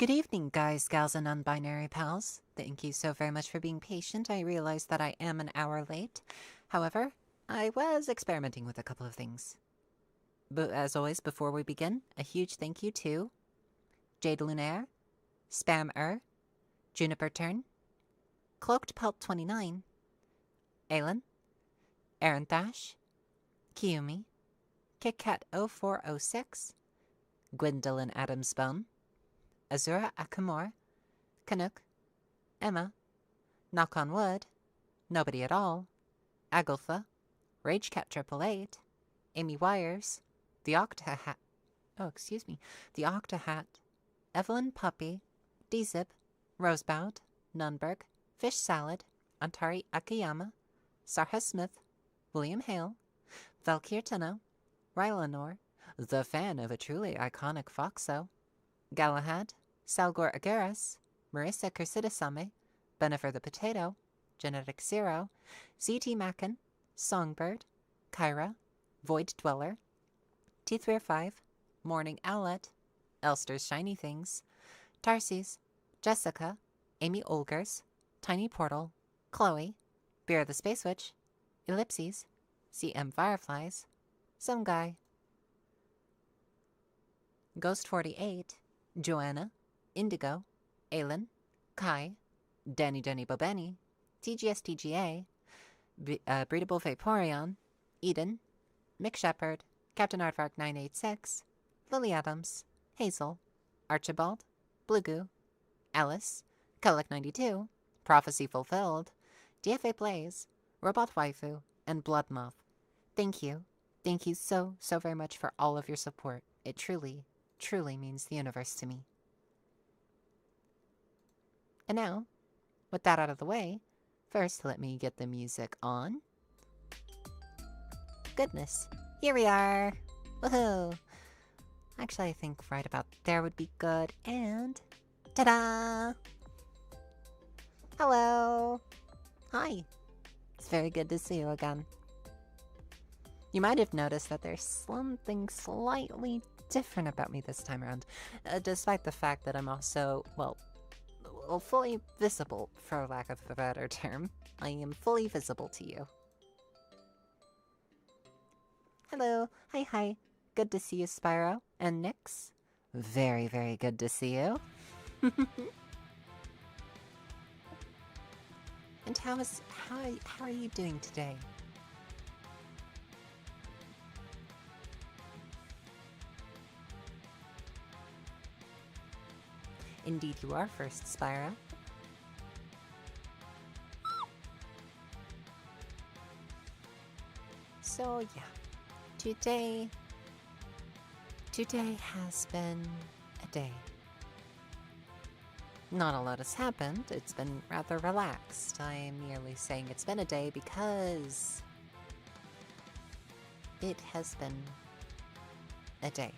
Good evening, guys, gals, and non-binary pals. Thank you so very much for being patient. I realize that I am an hour late. However, I was experimenting with a couple of things. But as always, before we begin, a huge thank you to Jade Lunaire, Spam Juniper Turn, Cloaked Pelt 29, Aelin, Aaron Thash, Kiyumi, KitKat 0406, Gwendolyn Adamsbone, Azura Akamor, Canuck, Emma, Knock on Wood, Nobody at All, Agaltha, Ragecat 888, Amy Wires, the Octahat, the Octahat, Evelyn Puppy, Dzip, Rosebound, Nunberg, Fish Salad, Antari Akiyama, Sarha Smith, William Hale, Valkyr Tenno, Rylanor, the fan of a truly iconic Foxo, Galahad, Salgor Agaris, Marissa Kersidasame, Benifer the Potato, Genetic Zero, ZT Mackin, Songbird, Kyra, Void Dweller, T35, Morning Owlet, Elster's Shiny Things, Tarsis, Jessica, Amy Olgers, Tiny Portal, Chloe, Beer the Space Witch, Ellipses, CM Fireflies, Some Guy, Ghost 48, Joanna, Indigo, Aelin, Kai, Danny Bobeni, TGA, Breedable Vaporeon, Eden, Mick Shepherd, Captain Aardvark 986, Lily Adams, Hazel, Archibald, Blue Goo, Alice, Kellic 92, Prophecy Fulfilled, DFA Blaze, Robot Waifu, and Blood Moth. Thank you. Thank you so very much for all of your support. It truly means the universe to me. And now, with that out of the way, first let me get the music on. Goodness, here we are! Woohoo! Actually, I think right about there would be good, and ta-da! Hello! Hi! It's very good to see you again. You might have noticed that there's something slightly different about me this time around, despite the fact that I'm also, well, fully visible, for lack of a better term. I am fully visible to you. Hello. Hi. Good to see you, Spyro. And Nyx. Very good to see you. And how are you doing today? Indeed you are first, Spyro. So yeah, today has been a day. Not a lot has happened, it's been rather relaxed. I am merely saying it's been a day because it has been a day.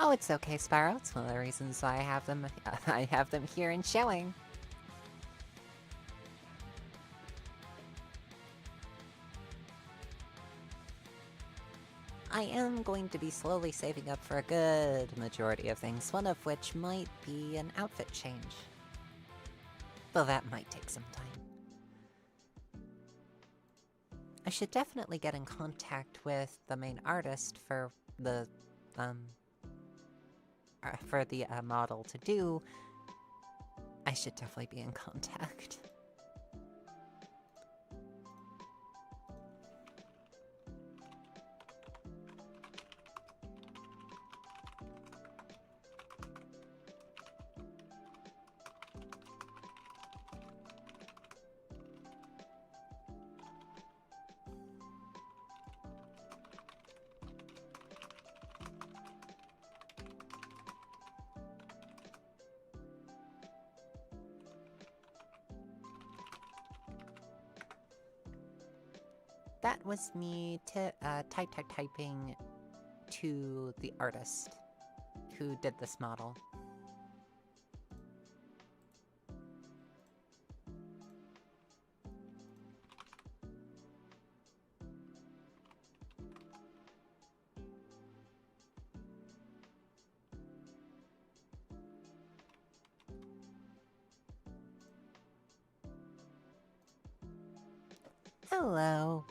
Oh, it's okay, Spyro. It's one of the reasons why I have them here and showing. I am going to be slowly saving up for a good majority of things, one of which might be an outfit change. Though that might take some time. I should definitely get in contact with the main artist for the model to do. I should definitely be in contact. That was me typing to the artist who did this model. Hello.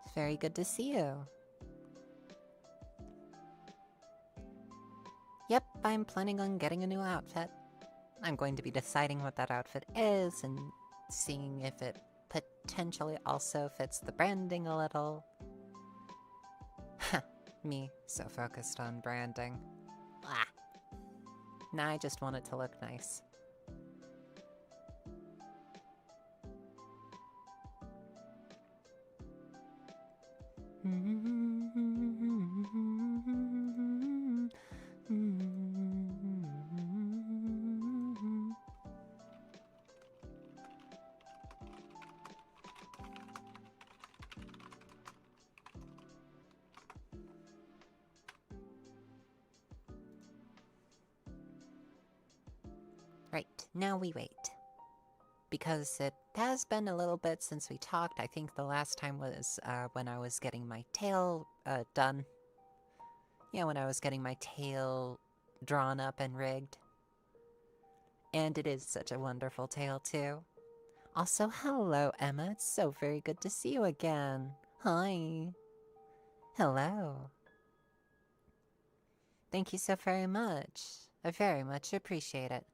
It's very good to see you. Yep, I'm planning on getting a new outfit. I'm going to be deciding what that outfit is and seeing if it potentially also fits the branding a little. Me, so focused on branding. Blah. Nah, I just want it to look nice. Right, now we wait. Because it has been a little bit since we talked. I think the last time was when I was getting my tail done. Yeah, when I was getting my tail drawn up and rigged. And it is such a wonderful tail, too. Also, hello, Emma. It's so very good to see you again. Hi. Hello. Thank you so very much. I very much appreciate it.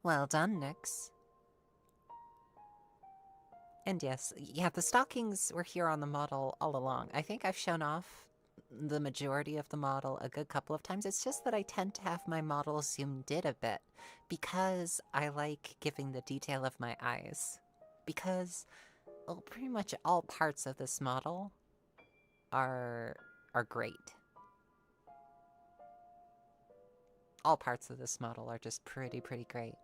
Well done, Nyx. And yes, yeah, the stockings were here on the model all along. I think I've shown off the majority of the model a good couple of times. It's just that I tend to have my model zoomed in a bit because I like giving the detail of my eyes. Because pretty much all parts of this model are great. All parts of this model are just pretty great.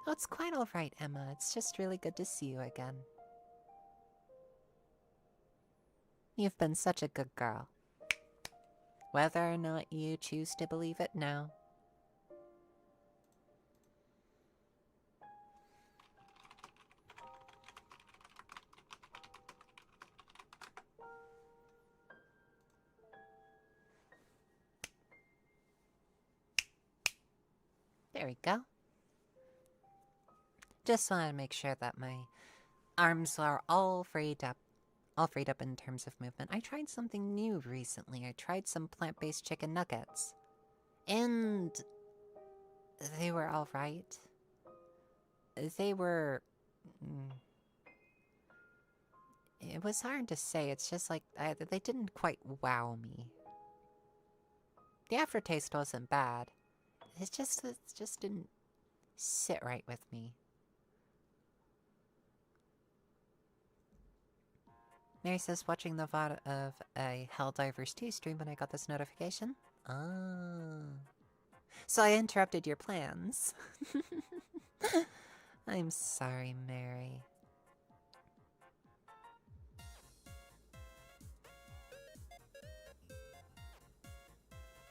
Oh, it's quite alright, Emma. It's just really good to see you again. You've been such a good girl. Whether or not you choose to believe it now. There we go. Just want to make sure that my arms are all freed up in terms of movement. I tried something new recently. I tried some plant-based chicken nuggets. And they were alright. They were... It was hard to say. It's just like, they didn't quite wow me. The aftertaste wasn't bad. It just didn't sit right with me. Mary says, watching the VOD of a Helldivers 2 stream when I got this notification. Ah. So I interrupted your plans. I'm sorry, Mary.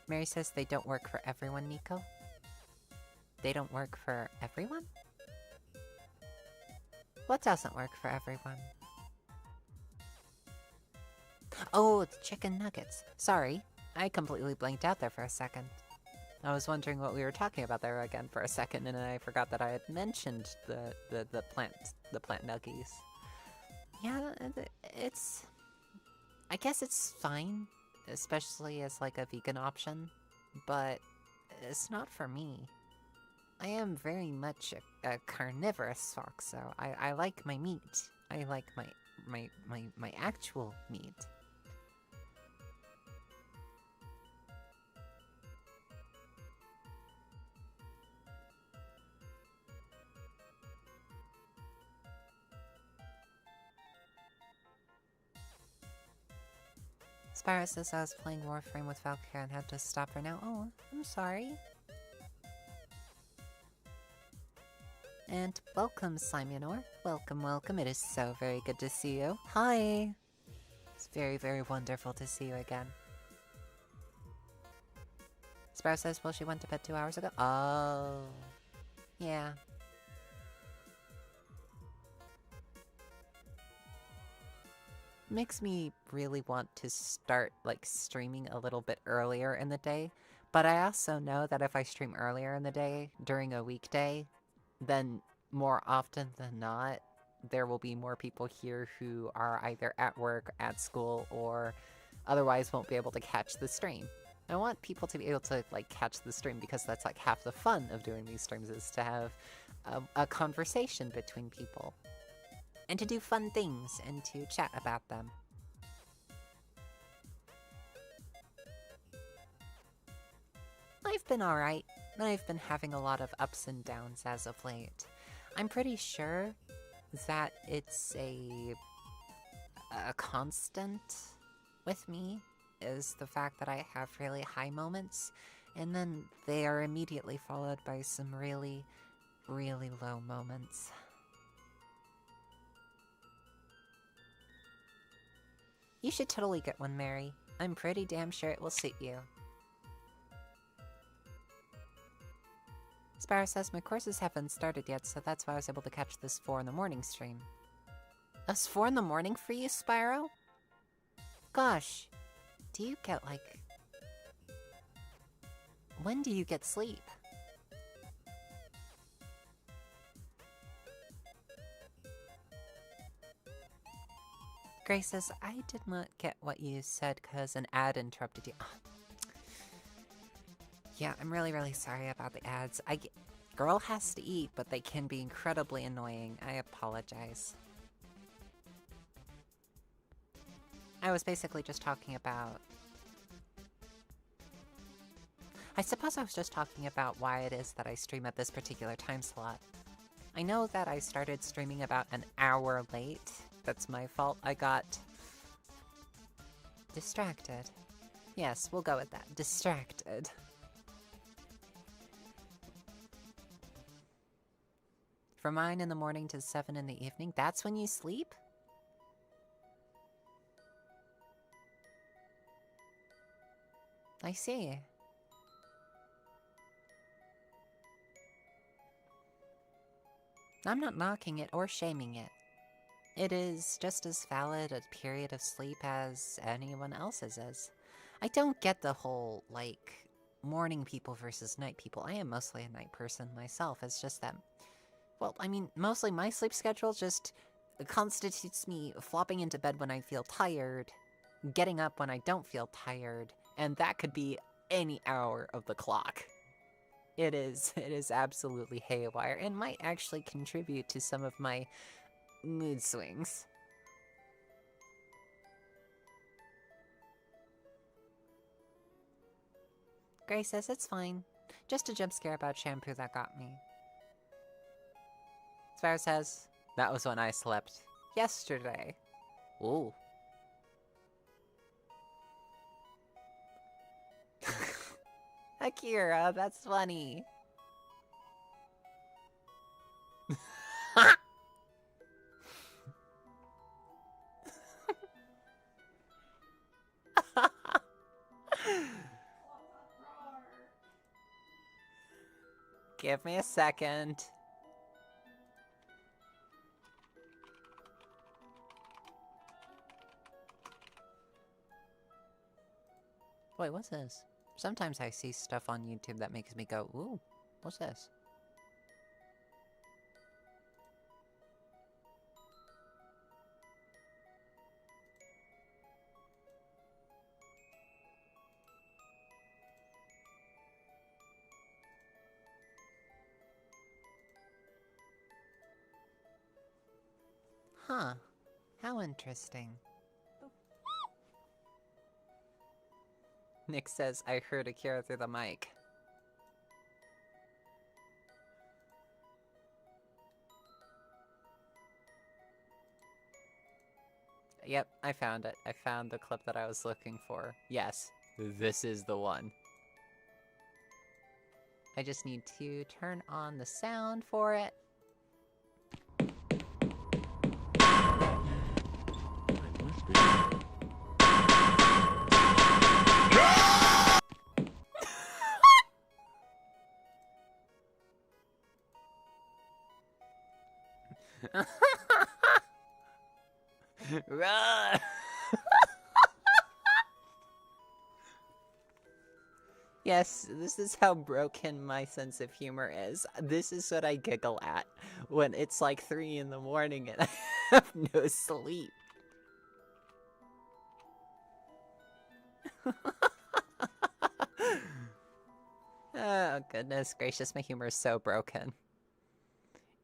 Mary says they don't work for everyone, Nico. They don't work for everyone? What doesn't work for everyone? Oh, it's chicken nuggets. Sorry, I completely blanked out there for a second. I was wondering what we were talking about there again for a second, and then I forgot that I had mentioned the plant nuggies. Yeah, it's... I guess it's fine, especially as like a vegan option, but it's not for me. I am very much a carnivorous fox, so I like my meat. I like my actual meat. Spyro says I was playing Warframe with Valkyrie and had to stop for now. Oh, I'm sorry. And welcome, Simonor. Welcome, welcome. It is so very good to see you. Hi! It's very wonderful to see you again. Sparrow says, well, she went to bed 2 hours ago. Oh. Yeah. Makes me really want to start, like, streaming a little bit earlier in the day. But I also know that if I stream earlier in the day, during a weekday, then more often than not, there will be more people here who are either at work, at school, or otherwise won't be able to catch the stream. I want people to be able to, like, catch the stream because that's, like, half the fun of doing these streams is to have a conversation between people. And to do fun things and to chat about them. I've been alright. I've been having a lot of ups and downs as of late. I'm pretty sure that it's a constant with me is the fact that I have really high moments, and then they are immediately followed by some really, really low moments. You should totally get one, Mary. I'm pretty damn sure it will suit you. Sparrow says my courses haven't started yet, so that's why I was able to catch this 4 in the morning stream. That's 4 in the morning for you, Spyro? Gosh, do you get, like... When do you get sleep? Grace says, I did not get what you said because an ad interrupted you. Yeah, I'm really, really sorry about the ads. Girl has to eat, but they can be incredibly annoying. I apologize. I was basically just talking about... I suppose I was just talking about why it is that I stream at this particular time slot. I know that I started streaming about an hour late. That's my fault. I got... distracted. Yes, we'll go with that. Distracted. From 9 in the morning to 7 in the evening, that's when you sleep? I see. I'm not knocking it or shaming it. It is just as valid a period of sleep as anyone else's is. I don't get the whole, like, morning people versus night people. I am mostly a night person myself. It's just that... Well, I mean, mostly my sleep schedule just constitutes me flopping into bed when I feel tired, getting up when I don't feel tired, and that could be any hour of the clock. It is absolutely haywire, and might actually contribute to some of my mood swings. Grace says it's fine. Just a jump scare about shampoo that got me. Sparrow says, that was when I slept yesterday. Ooh. Akira, that's funny. Give me a second. Wait, what's this? Sometimes I see stuff on YouTube that makes me go, ooh, what's this? Huh. How interesting. Nick says, I heard Akira through the mic. Yep, I found it. I found the clip that I was looking for. Yes, this is the one. I just need to turn on the sound for it. Run! Yes, this is how broken my sense of humor is. This is what I giggle at when it's like 3 in the morning and I have no sleep. Oh, goodness gracious, my humor is so broken.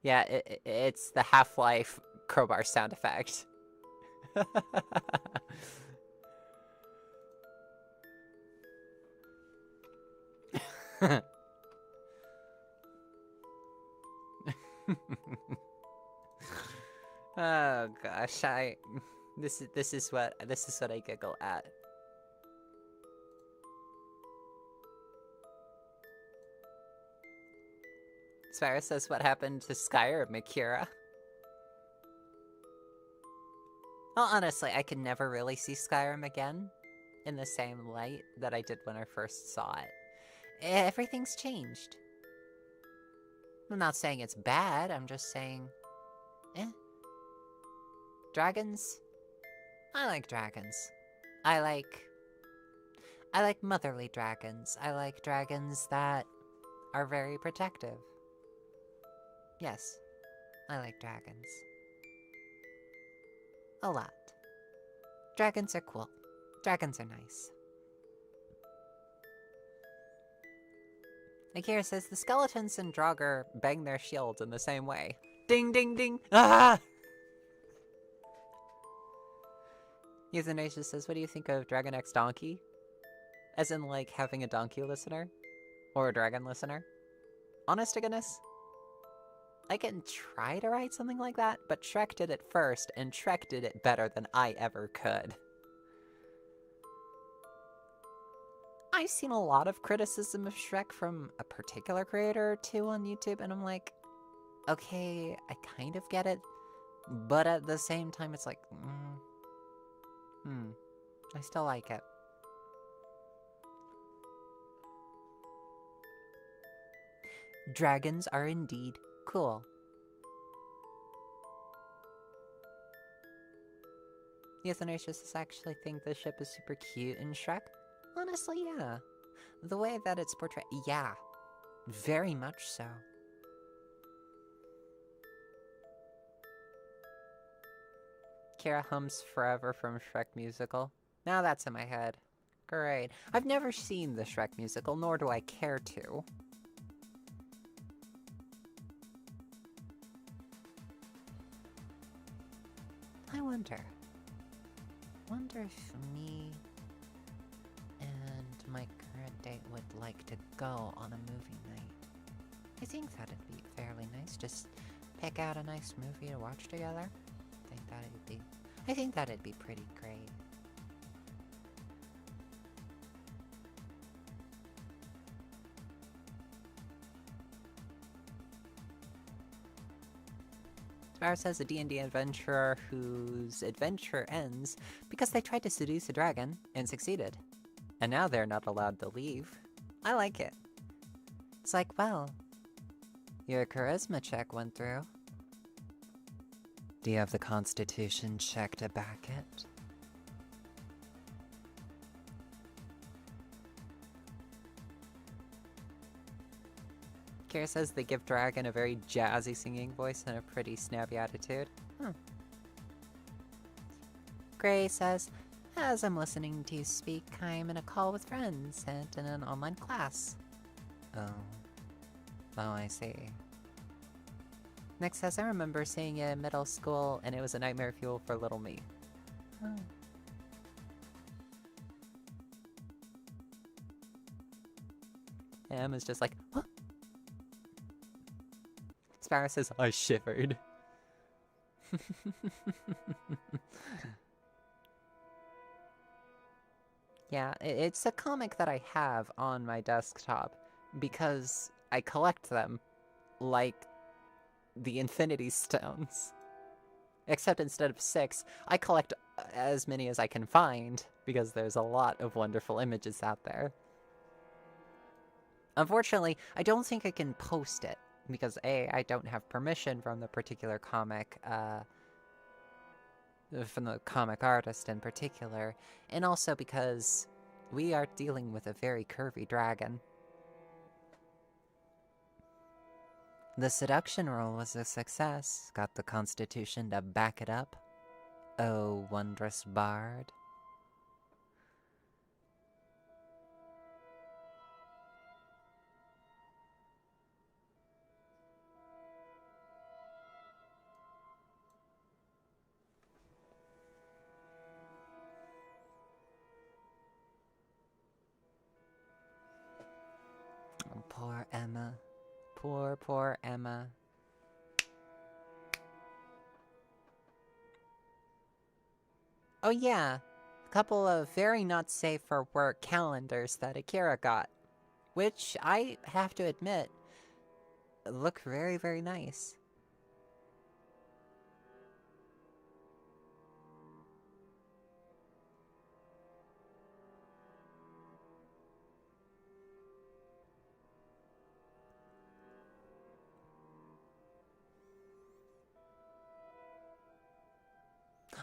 Yeah, it's the Half-Life crowbar sound effect. Oh gosh, this is what I giggle at. Spyro says, what happened to Skyrim, Akira? Well, honestly, I could never really see Skyrim again in the same light that I did when I first saw it. Everything's changed. I'm not saying it's bad, I'm just saying... Dragons? I like dragons. I like motherly dragons. I like dragons that are very protective. Yes, I like dragons. A lot. Dragons are cool. Dragons are nice. Akira says the skeletons in Draugr bang their shields in the same way. Ding ding ding! Ah! Euthanasia says, what do you think of Dragon X Donkey? As in, like, having a donkey listener? Or a dragon listener? Honest to goodness? I can try to write something like that, but Shrek did it first, and Shrek did it better than I ever could. I've seen a lot of criticism of Shrek from a particular creator or two on YouTube, and I'm like, okay, I kind of get it, but at the same time, it's like, I still like it. Dragons are indeed cool. Euthanasius actually think the ship is super cute in Shrek. Honestly, yeah. The way that it's portrayed, yeah. Very much so. Kira hums Forever from Shrek musical. Now that's in my head. Great. I've never seen the Shrek musical, nor do I care to. I wonder if me and my current date would like to go on a movie night. I think that'd be fairly nice. Just pick out a nice movie to watch together. I think that'd be pretty great. Spyro says a D&D adventurer whose adventure ends because they tried to seduce a dragon and succeeded. And now they're not allowed to leave. I like it. It's like, well, your charisma check went through. Do you have the constitution check to back it? Kira says they give Dragon a very jazzy singing voice and a pretty snappy attitude. Gray says, as I'm listening to you speak, I'm in a call with friends and in an online class. Oh, I see. Nick says, I remember seeing it in middle school and it was a nightmare fuel for little me. Oh. Emma's just like, huh? Sparrow says, I shivered. Yeah, it's a comic that I have on my desktop because I collect them like the Infinity Stones. Except instead of 6, I collect as many as I can find because there's a lot of wonderful images out there. Unfortunately, I don't think I can post it because A, I don't have permission from the particular comic, from the comic artist in particular, and also because We are dealing with a very curvy dragon. The seduction roll was a success. Got the constitution to back it up. Oh, wondrous bard. Oh, poor Emma. Poor Emma. Oh yeah, a couple of very not safe for work calendars that Akira got, which I have to admit look very, very nice.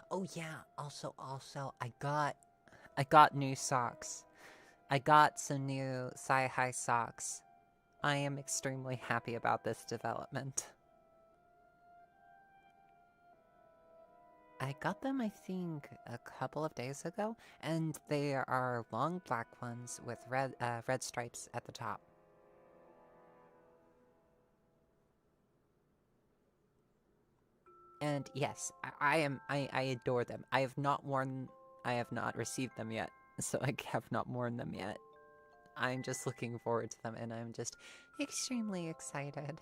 Oh yeah, also I got new socks. I got some new thigh-high socks. I am extremely happy about this development. I got them, I think, a couple of days ago, and they are long black ones with red stripes at the top. And yes, I adore them. I have not received them yet, so I have not worn them yet. I'm just looking forward to them, and I'm just extremely excited.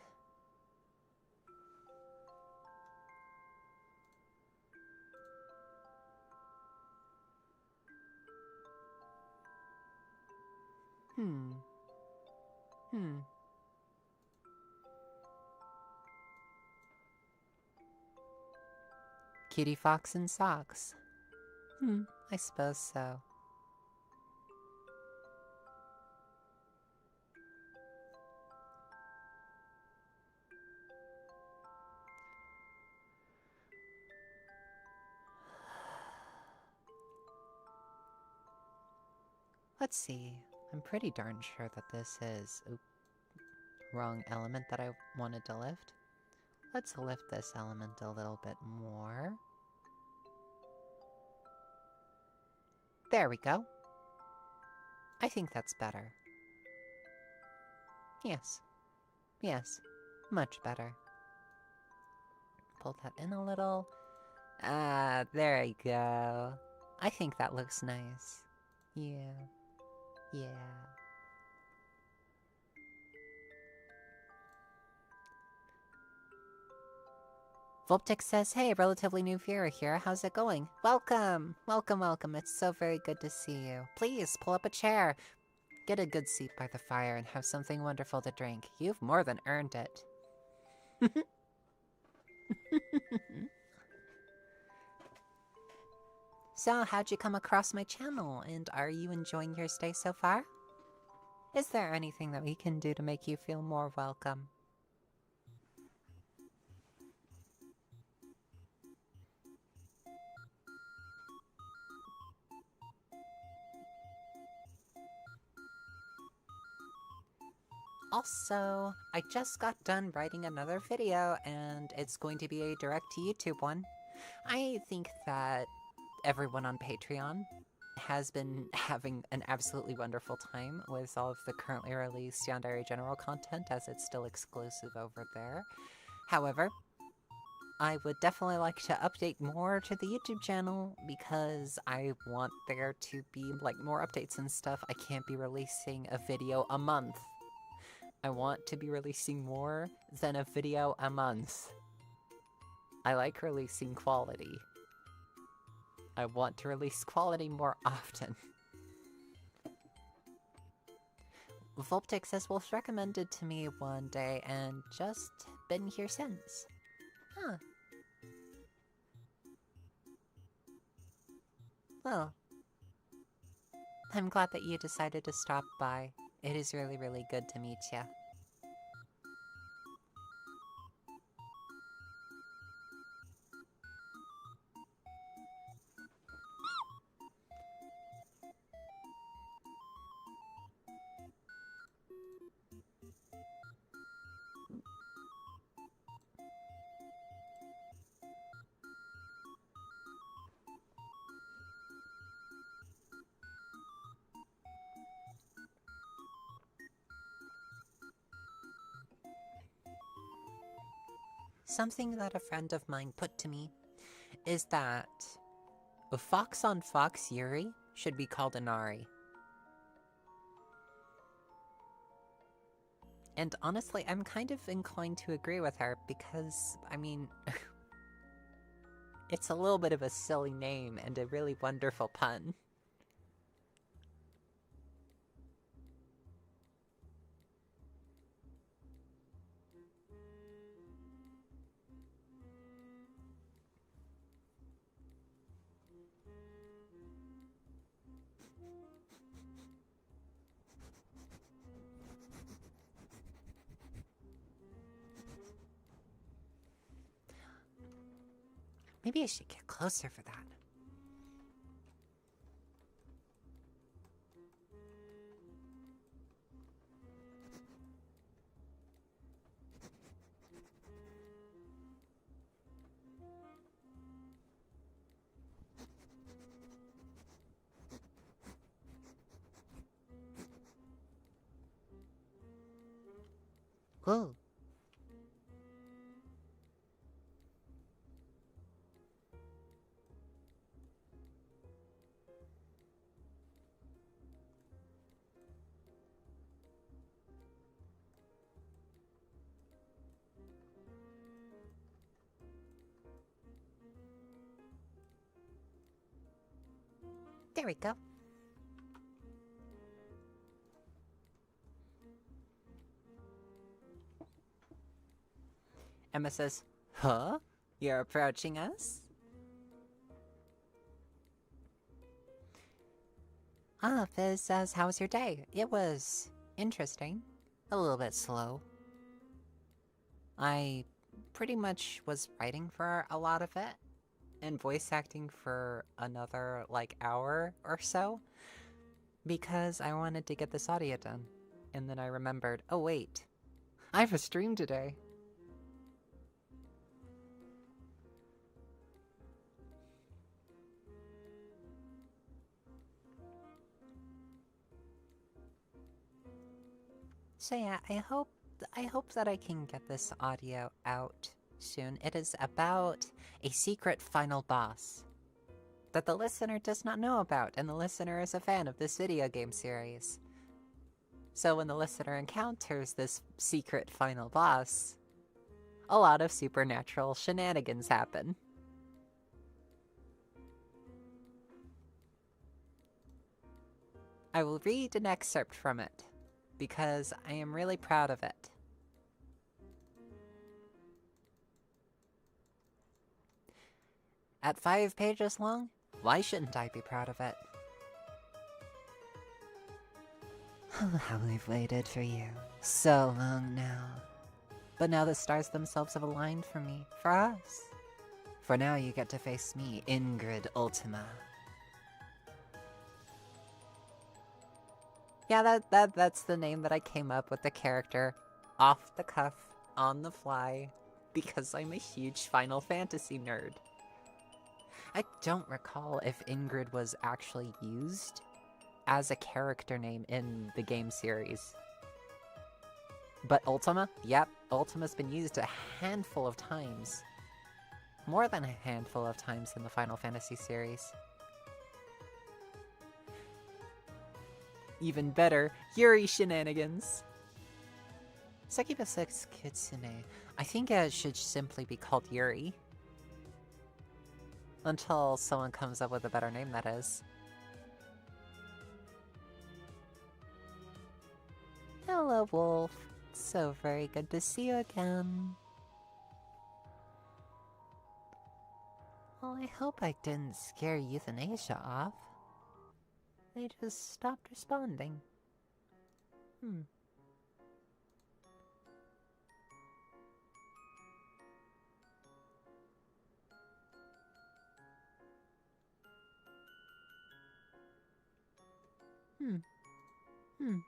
Cutiefox and socks. I suppose so. Let's see. I'm pretty darn sure that this is... Oop, wrong element that I wanted to lift. Let's lift this element a little bit more. There we go. I think that's better. Yes. Yes. Much better. Pull that in a little. Ah, there you go. I think that looks nice. Yeah. Yeah. Volptic says, hey, relatively new viewer here. How's it going? Welcome! Welcome, welcome. It's so very good to see you. Please, pull up a chair. Get a good seat by the fire and have something wonderful to drink. You've more than earned it. So, how'd you come across my channel? And are you enjoying your stay so far? Is there anything that we can do to make you feel more welcome? Also, I just got done writing another video, and it's going to be a direct-to-YouTube one. I think that everyone on Patreon has been having an absolutely wonderful time with all of the currently released Yandere General content, as it's still exclusive over there. However, I would definitely like to update more to the YouTube channel because I want there to be, like, more updates and stuff. I can't be releasing a video a month. I want to be releasing more than a video a month. I like releasing quality. I want to release quality more often. Volptic says, was recommended to me one day and just been here since. Huh. Well, I'm glad that you decided to stop by. It is really, really good to meet ya. something that a friend of mine put to me is that a fox on fox Yuri should be called Inari. And honestly, I'm kind of inclined to agree with her because, I mean, it's a little bit of a silly name and a really wonderful pun. Maybe I should get closer for that. Whoa. There we go. Emma says, "Huh? You're approaching us?" Fizz says, "How was your day?" It was interesting. A little bit slow. I pretty much was writing for a lot of it and voice acting for another, like, hour or so because I wanted to get this audio done. And then I remembered, oh wait, I have a stream today. So yeah, I hope that I can get this audio out soon. It is about a secret final boss that the listener does not know about, and the listener is a fan of this video game series. So when the listener encounters this secret final boss, a lot of supernatural shenanigans happen. I will read an excerpt from it, because I am really proud of it. At 5 pages long, why shouldn't I be proud of it? Oh, how we've waited for you. So long now. But now the stars themselves have aligned for me, for us. For now you get to face me, Ingrid Ultima. Yeah, that's the name that I came up with the character off the cuff, on the fly, because I'm a huge Final Fantasy nerd. I don't recall if Ingrid was actually used as a character name in the game series. But Ultima? Yep, Ultima's been used a handful of times. More than a handful of times in the Final Fantasy series. Even better, Yuri shenanigans. Succubus 6 Kitsune. I think it should simply be called Yuri. Until someone comes up with a better name, that is. Hello, Wolf. So very good to see you again. Well, I hope I didn't scare Euthanasia off. They just stopped responding. Hmm. Hmm.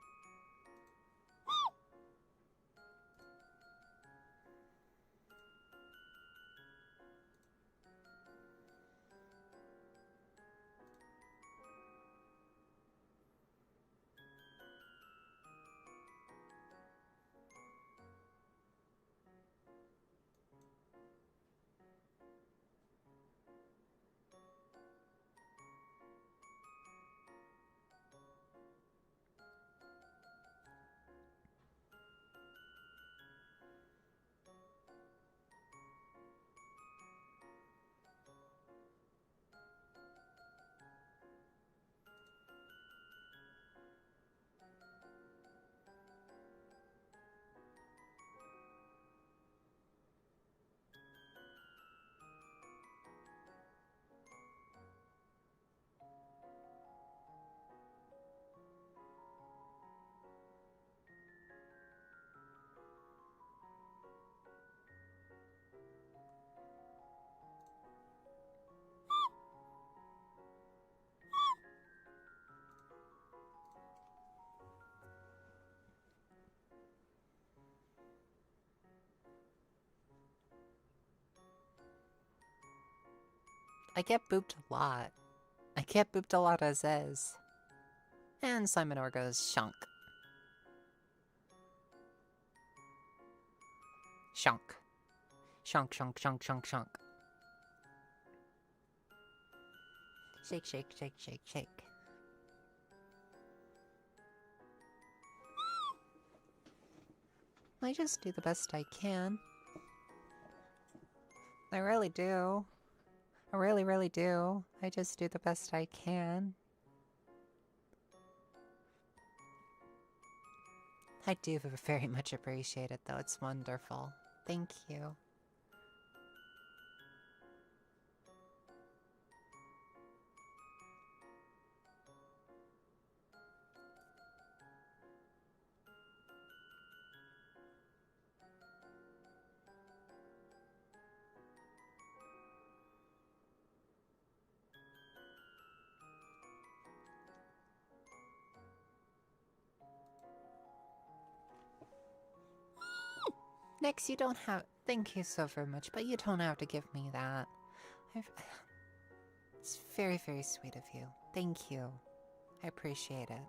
I get booped a lot. I get booped a lot as is. And Simonor goes, shunk. Shunk. Shunk, shunk, shunk, shunk, shunk. Shake, shake, shake, shake, shake. I just do the best I can. I really do. I really, really do. I just do the best I can. I do very much appreciate it, though. It's wonderful. Thank you. Nix, you don't have... Thank you so very much, but you don't have to give me that. It's very, very sweet of you. Thank you. I appreciate it.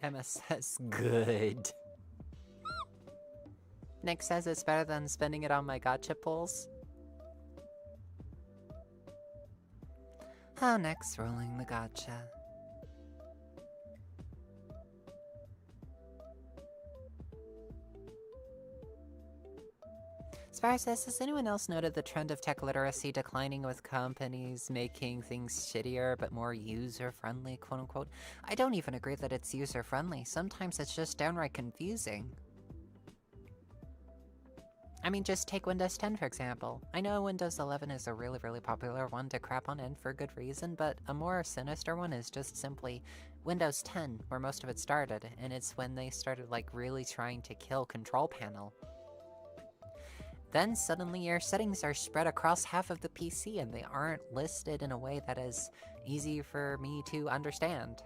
Emma says, good. Nick says it's better than spending it on my gotcha pulls. Oh, Nick's rolling the gotcha. Spire says, has anyone else noted the trend of tech literacy declining with companies making things shittier but more user-friendly, quote-unquote? I don't even agree that it's user-friendly. Sometimes it's just downright confusing. I mean, just take Windows 10, for example. I know Windows 11 is a really, really popular one to crap on, and for good reason, but a more sinister one is just simply Windows 10, where most of it started, and it's when they started, like, really trying to kill Control Panel. Then suddenly your settings are spread across half of the PC and they aren't listed in a way that is easy for me to understand.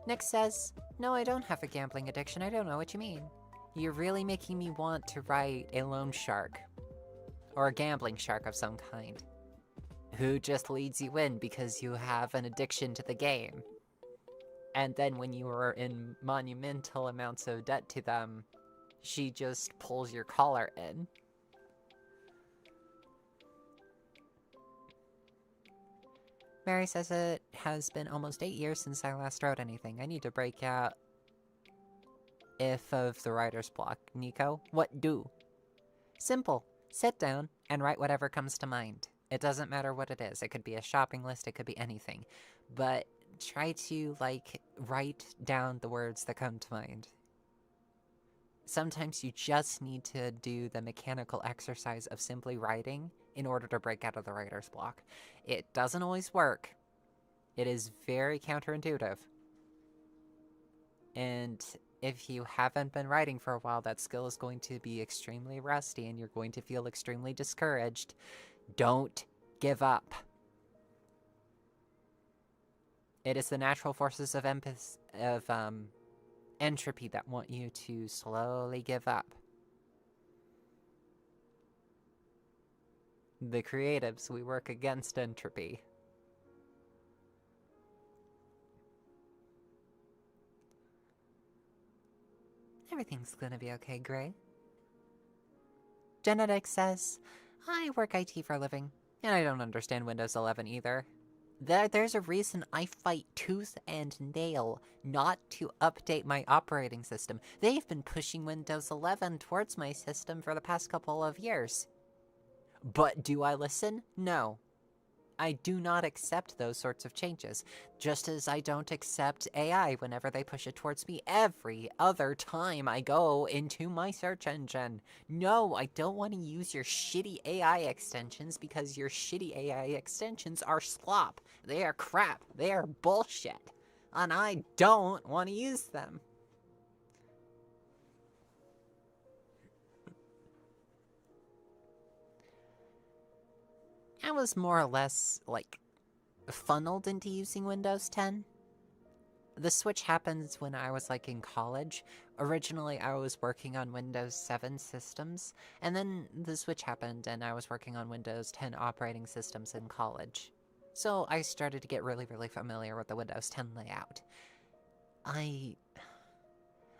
Nick says, no, I don't have a gambling addiction. I don't know what you mean. You're really making me want to write a loan shark. Or a gambling shark of some kind. Who just leads you in because you have an addiction to the game. And then when you are in monumental amounts of debt to them, she just pulls your collar in. Mary says it has been almost 8 years since I last wrote anything. I need to break out if of the writer's block. Nico, what do? Simple. Sit down and write whatever comes to mind. It doesn't matter what it is. It could be a shopping list, it could be anything. But try to, like, write down the words that come to mind. Sometimes you just need to do the mechanical exercise of simply writing in order to break out of the writer's block. It doesn't always work. It is very counterintuitive. And if you haven't been writing for a while, that skill is going to be extremely rusty and you're going to feel extremely discouraged. Don't give up. It is the natural forces of entropy that want you to slowly give up. The creatives, we work against entropy. Everything's gonna be okay, Gray. Genetics says, I work IT for a living, and I don't understand Windows 11 either. There's a reason I fight tooth and nail not to update my operating system. They've been pushing Windows 11 towards my system for the past couple of years. But do I listen? No. I do not accept those sorts of changes, just as I don't accept AI whenever they push it towards me every other time I go into my search engine. No, I don't want to use your shitty AI extensions because your shitty AI extensions are slop. They are crap. They are bullshit. And I don't want to use them. I was more or less, like, funneled into using Windows 10. The switch happens when I was, like, in college. Originally, I was working on Windows 7 systems, and then the switch happened and I was working on Windows 10 operating systems in college. So I started to get really, really familiar with the Windows 10 layout. I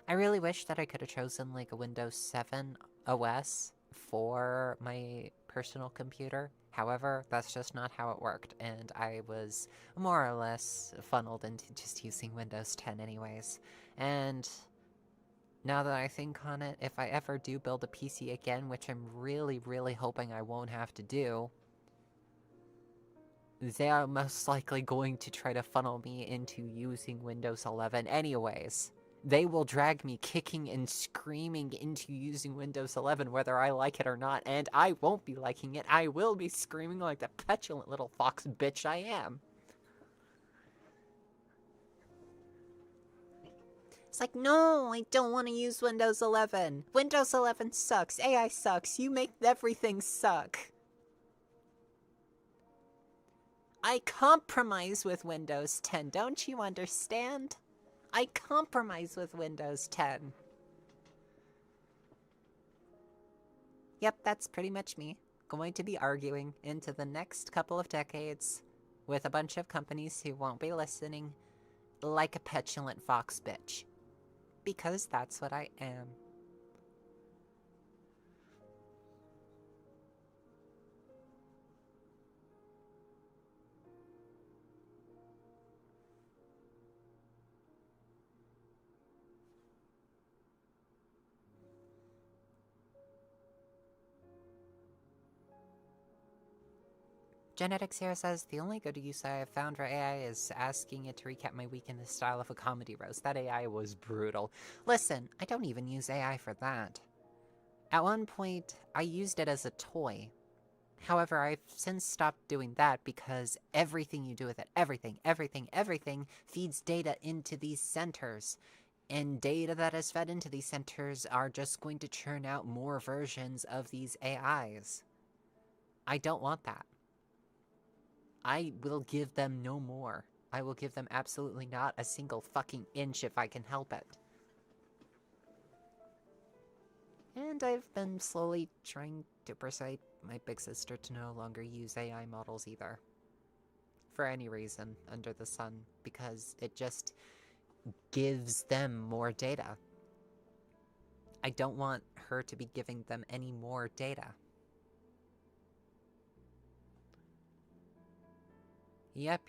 really wish that I could have chosen, like, a Windows 7 OS for my personal computer. However, that's just not how it worked, and I was more or less funneled into just using Windows 10 anyways. And now that I think on it, if I ever do build a PC again, which I'm really, really hoping I won't have to do, they are most likely going to try to funnel me into using Windows 11 anyways. They will drag me kicking and screaming into using Windows 11 whether I like it or not, and I won't be liking it. I will be screaming like the petulant little fox bitch I am. It's like, no, I don't want to use Windows 11. Windows 11 sucks. AI sucks. You make everything suck. I compromise with Windows 10, don't you understand? I compromise with Windows 10. Yep, that's pretty much me. Going to be arguing into the next couple of decades with a bunch of companies who won't be listening like a petulant fox bitch. Because that's what I am. Genetics here says, the only good use I have found for AI is asking it to recap my week in the style of a comedy roast. That AI was brutal. Listen, I don't even use AI for that. At one point, I used it as a toy. However, I've since stopped doing that because everything you do with it, everything feeds data into these centers. And data that is fed into these centers are just going to churn out more versions of these AIs. I don't want that. I will give them no more. I will give them absolutely not a single fucking inch if I can help it. And I've been slowly trying to persuade my big sister to no longer use AI models either. For any reason under the sun, because it just gives them more data. I don't want her to be giving them any more data. Yep.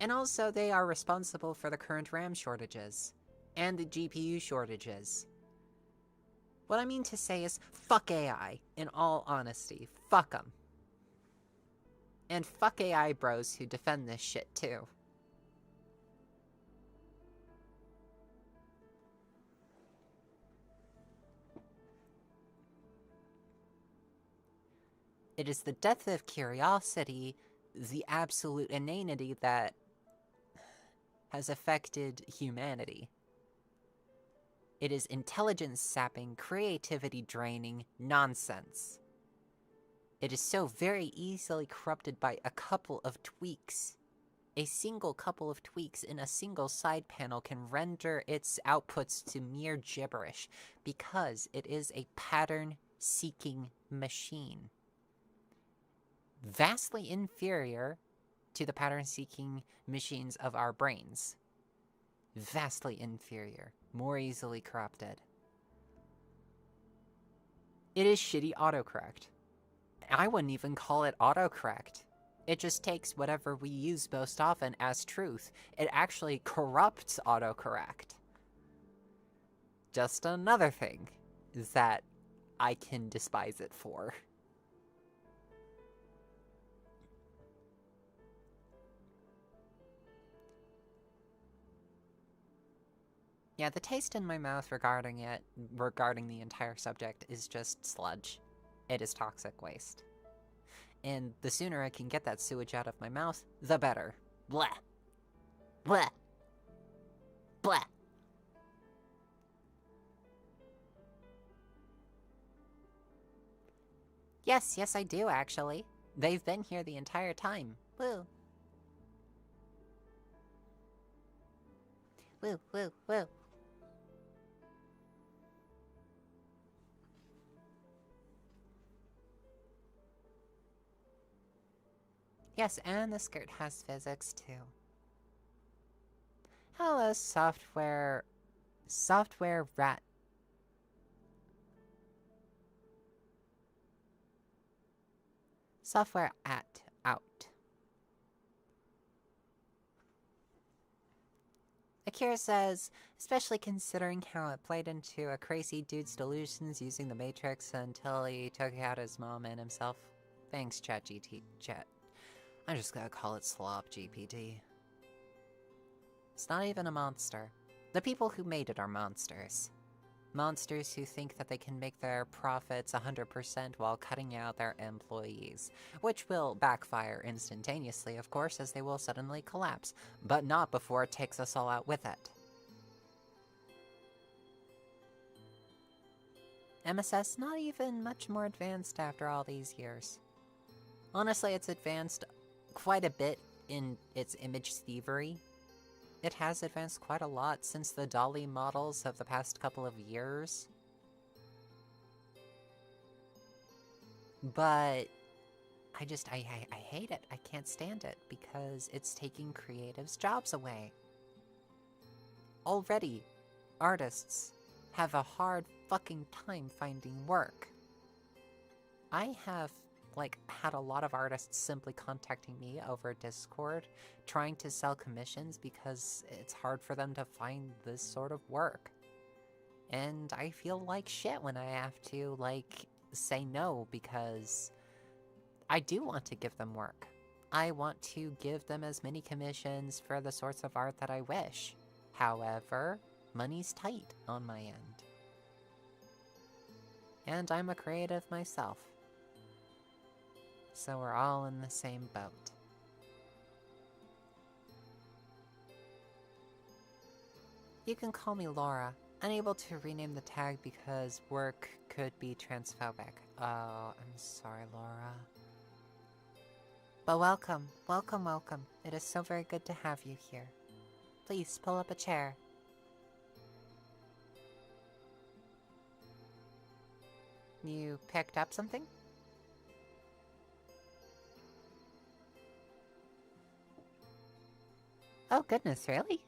And also, they are responsible for the current RAM shortages. And the GPU shortages. What I mean to say is, fuck AI, in all honesty. Fuck them. And fuck AI bros who defend this shit, too. It is the death of curiosity, the absolute inanity that has affected humanity. It is intelligence-sapping, creativity-draining nonsense. It is so very easily corrupted by a couple of tweaks. A single couple of tweaks in a single side panel can render its outputs to mere gibberish, because it is a pattern-seeking machine. Vastly inferior to the pattern-seeking machines of our brains. vastly inferior, more easily corrupted. It is shitty autocorrect. I wouldn't even call it autocorrect. It just takes whatever we use most often as truth. It actually corrupts autocorrect. Just another thing that I can despise it for. Yeah, the taste in my mouth regarding the entire subject, is just sludge. It is toxic waste. And the sooner I can get that sewage out of my mouth, the better. Blah. Blah. Blah. Yes, I do, actually. They've been here the entire time. Woo. Woo, woo, woo. Yes, and the skirt has physics, too. Hello, software rat. Software out. Akira says, especially considering how it played into a crazy dude's delusions using the Matrix until he took out his mom and himself. Thanks, chat. I'm just gonna call it Slop GPT. It's not even a monster. The people who made it are monsters. Monsters who think that they can make their profits 100% while cutting out their employees. Which will backfire instantaneously, of course, as they will suddenly collapse. But not before it takes us all out with it. MSS not even much more advanced after all these years. Honestly, it's advanced quite a bit in its image thievery. It has advanced quite a lot since the Dolly models of the past couple of years. But I hate it. I can't stand it because it's taking creatives' jobs away. Already, artists have a hard fucking time finding work. I have had a lot of artists simply contacting me over Discord, trying to sell commissions because it's hard for them to find this sort of work. And I feel like shit when I have to, say no, because I do want to give them work. I want to give them as many commissions for the sorts of art that I wish. However, money's tight on my end. And I'm a creative myself. So we're all in the same boat. You can call me Laura. Unable to rename the tag because work could be transphobic. Oh, I'm sorry, Laura. But welcome. It is so very good to have you here. Please, pull up a chair. You picked up something? Oh goodness, really?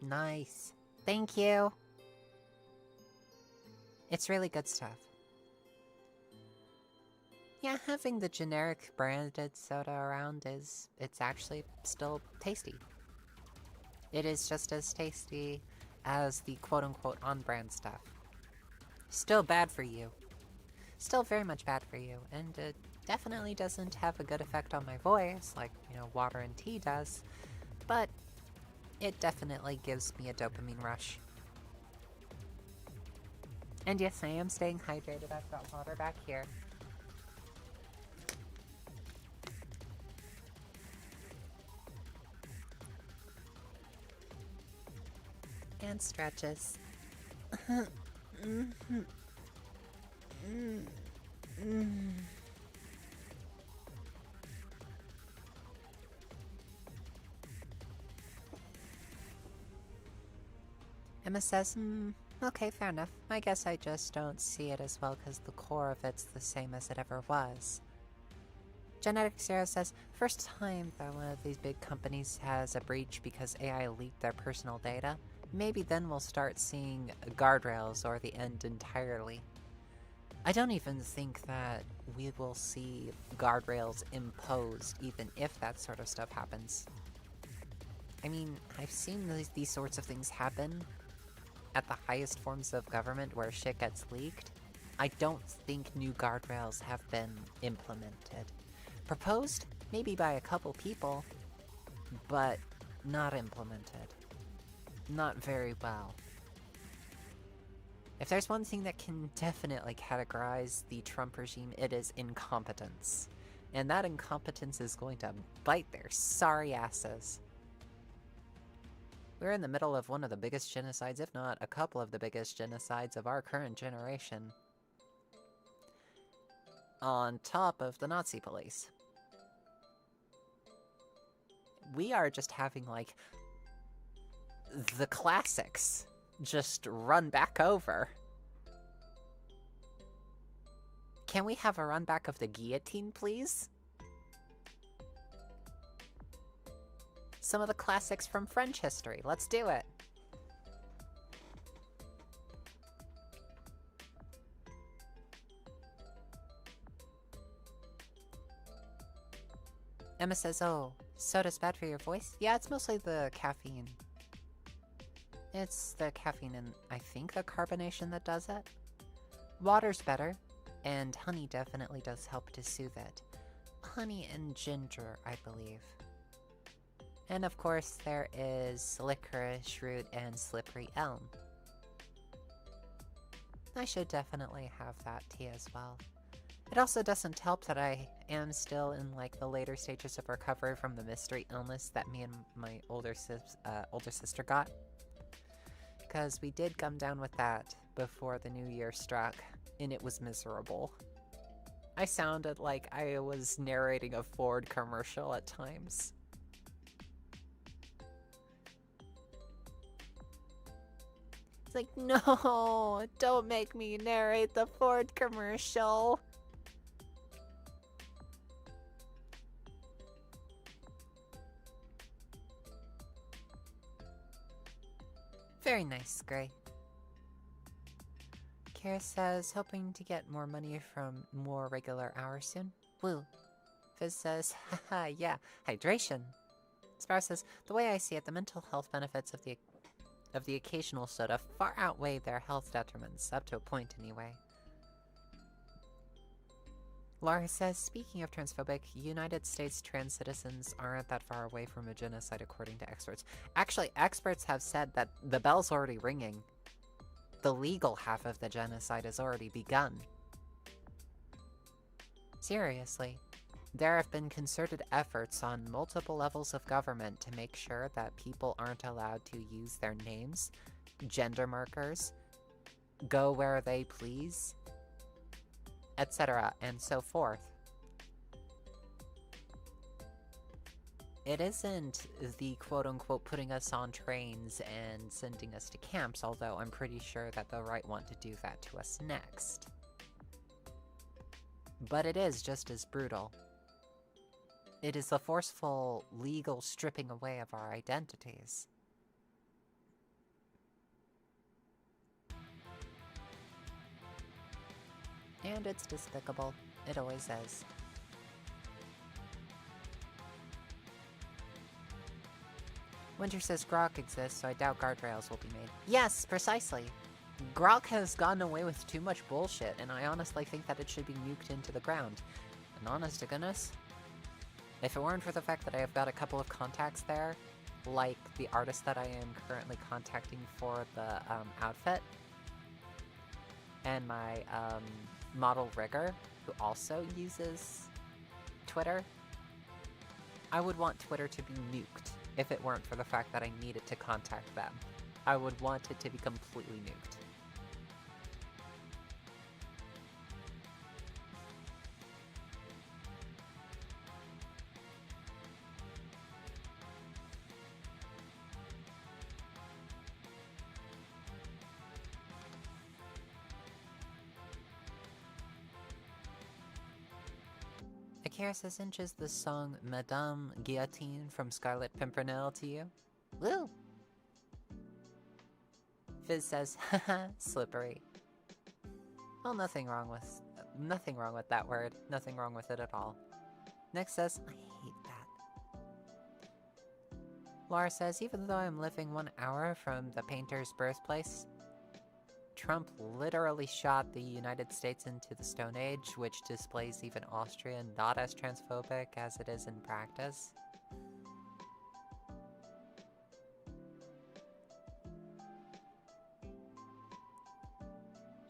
Nice. Thank you. It's really good stuff. Yeah, having the generic branded soda around it's actually still tasty. It is just as tasty as the quote-unquote on-brand stuff. Still bad for you. Still very much bad for you, and it definitely doesn't have a good effect on my voice like, water and tea does, but it definitely gives me a dopamine rush. And yes, I am staying hydrated. I've got water back here. And stretches. Emma says, Okay, fair enough. I guess I just don't see it as well because the core of it's the same as it ever was. Genetic Zero says, first time that one of these big companies has a breach because AI leaked their personal data. Maybe then we'll start seeing guardrails or the end entirely. I don't even think that we will see guardrails imposed even if that sort of stuff happens. I mean, I've seen these sorts of things happen at the highest forms of government where shit gets leaked. I don't think new guardrails have been implemented. Proposed, maybe by a couple people, but not implemented. Not very well. If there's one thing that can definitely categorize the Trump regime, it is incompetence. And that incompetence is going to bite their sorry asses. We're in the middle of one of the biggest genocides, if not a couple of the biggest genocides of our current generation. On top of the Nazi police. We are just having, like, the classics just run back over. Can we have a run back of the guillotine, please? Some of the classics from French history. Let's do it. Emma says, oh, soda's bad for your voice? Yeah, it's mostly the caffeine. It's the caffeine and I think the carbonation that does it. Water's better, and honey definitely does help to soothe it. Honey and ginger, I believe. And of course there is licorice root and slippery elm. I should definitely have that tea as well. It also doesn't help that I am still in like the later stages of recovery from the mystery illness that me and my older sister got. Because we did come down with that before the new year struck, and it was miserable. I sounded like I was narrating a Ford commercial at times. It's like, no, don't make me narrate the Ford commercial. Very nice, Gray. Kara says, hoping to get more money from more regular hours soon. Woo. Fizz says, haha, yeah, hydration. Sparrow says, the way I see it, the mental health benefits of the occasional soda far outweigh their health detriments, up to a point anyway. Laura says, speaking of transphobic, United States trans citizens aren't that far away from a genocide according to experts. Actually, experts have said that the bell's already ringing. The legal half of the genocide has already begun. Seriously. There have been concerted efforts on multiple levels of government to make sure that people aren't allowed to use their names, gender markers, go where they please, etc., and so forth. It isn't the quote-unquote putting us on trains and sending us to camps, although I'm pretty sure that they'll want to do that to us next. But it is just as brutal. It is the forceful, legal stripping away of our identities. And it's despicable. It always is. Winter says Grok exists, so I doubt guardrails will be made. Yes, precisely. Grok has gotten away with too much bullshit, and I honestly think that it should be nuked into the ground. And honest to goodness, if it weren't for the fact that I have got a couple of contacts there, like the artist that I am currently contacting for the outfit, and my model rigger, who also uses Twitter, I would want Twitter to be nuked if it weren't for the fact that I needed to contact them. I would want it to be completely nuked. Kira says, inches the song Madame Guillotine from Scarlet Pimpernel to you? Woo! Fizz says, haha, slippery. Well, nothing wrong with that word. Nothing wrong with it at all. Nick says, I hate that. Laura says, even though I'm living 1 hour from the painter's birthplace, Trump literally shot the United States into the Stone Age, which displays even Austria not as transphobic as it is in practice.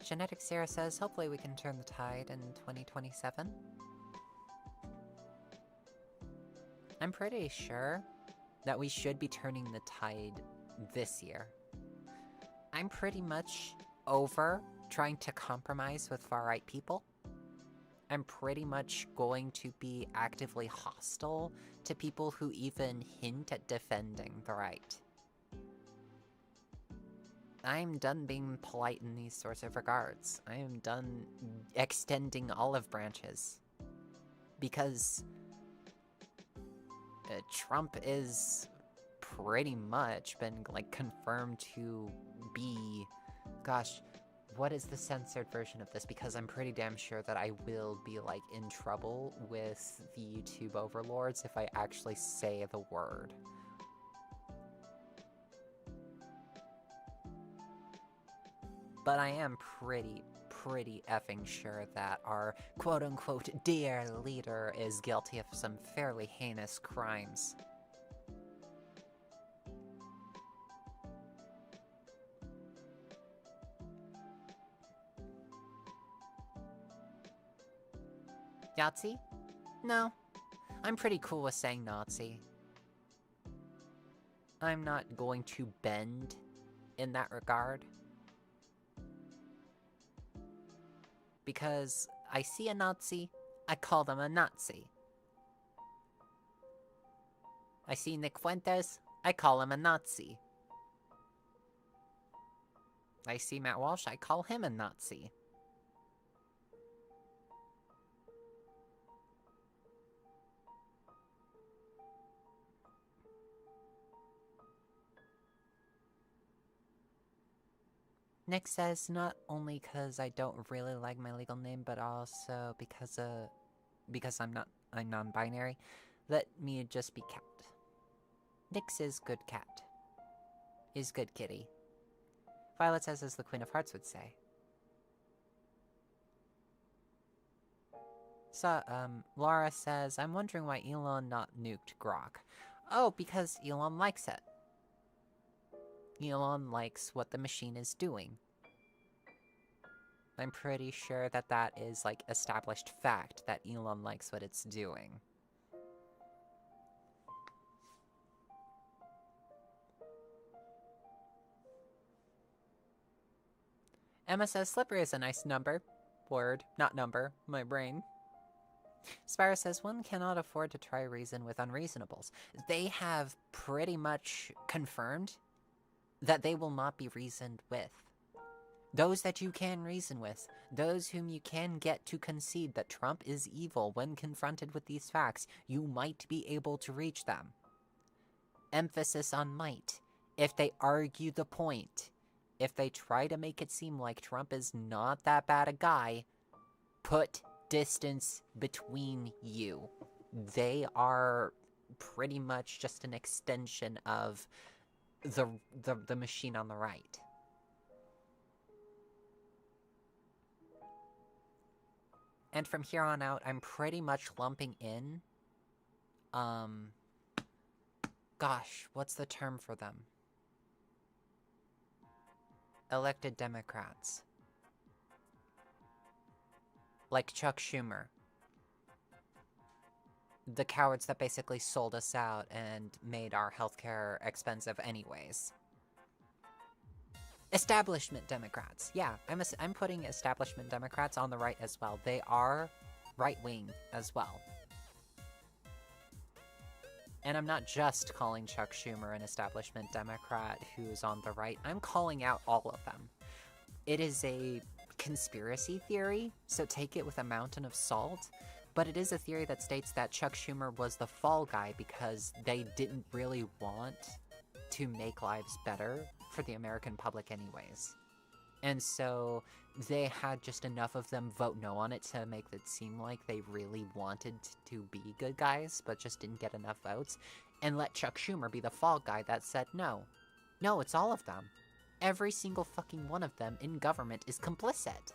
Genetic Sarah says, hopefully we can turn the tide in 2027. I'm pretty sure that we should be turning the tide this year. I'm pretty much over trying to compromise with far-right people. I'm pretty much going to be actively hostile to people who even hint at defending the right. I'm done being polite in these sorts of regards. I am done extending olive branches. Because Trump is pretty much been, like, confirmed to be... Gosh, what is the censored version of this? Because I'm pretty damn sure that I will be, like, in trouble with the YouTube overlords if I actually say the word. But I am pretty effing sure that our quote-unquote dear leader is guilty of some fairly heinous crimes. Yahtzee? No. I'm pretty cool with saying Nazi. I'm not going to bend in that regard. Because I see a Nazi, I call them a Nazi. I see Nick Fuentes, I call him a Nazi. I see Matt Walsh, I call him a Nazi. Nick says, not only because I don't really like my legal name, but also because I'm non-binary. Let me just be cat. Nick's is good cat. Is good kitty. Violet says, as the Queen of Hearts would say. So, Laura says, I'm wondering why Elon not nuked Grok. Oh, because Elon likes it. Elon likes what the machine is doing. I'm pretty sure that that is, like, established fact, that Elon likes what it's doing. Emma says, slippery is a nice number. Word, not number, my brain. Spyro says, one cannot afford to try reason with unreasonables. They have pretty much confirmed that they will not be reasoned with. Those that you can reason with, those whom you can get to concede that Trump is evil when confronted with these facts, you might be able to reach them. Emphasis on might. If they argue the point, if they try to make it seem like Trump is not that bad a guy, put distance between you. They are pretty much just an extension of the machine on the right. And from here on out, I'm pretty much lumping in, gosh, what's the term for them? Elected Democrats. Like Chuck Schumer. The cowards that basically sold us out and made our healthcare expensive anyways. Establishment Democrats. Yeah, I'm putting establishment Democrats on the right as well. They are right-wing as well. And I'm not just calling Chuck Schumer an establishment Democrat who's on the right. I'm calling out all of them. It is a conspiracy theory, so take it with a mountain of salt. But it is a theory that states that Chuck Schumer was the fall guy because they didn't really want to make lives better for the American public anyways. And so they had just enough of them vote no on it to make it seem like they really wanted to be good guys, but just didn't get enough votes, and let Chuck Schumer be the fall guy that said no. No, it's all of them. Every single fucking one of them in government is complicit.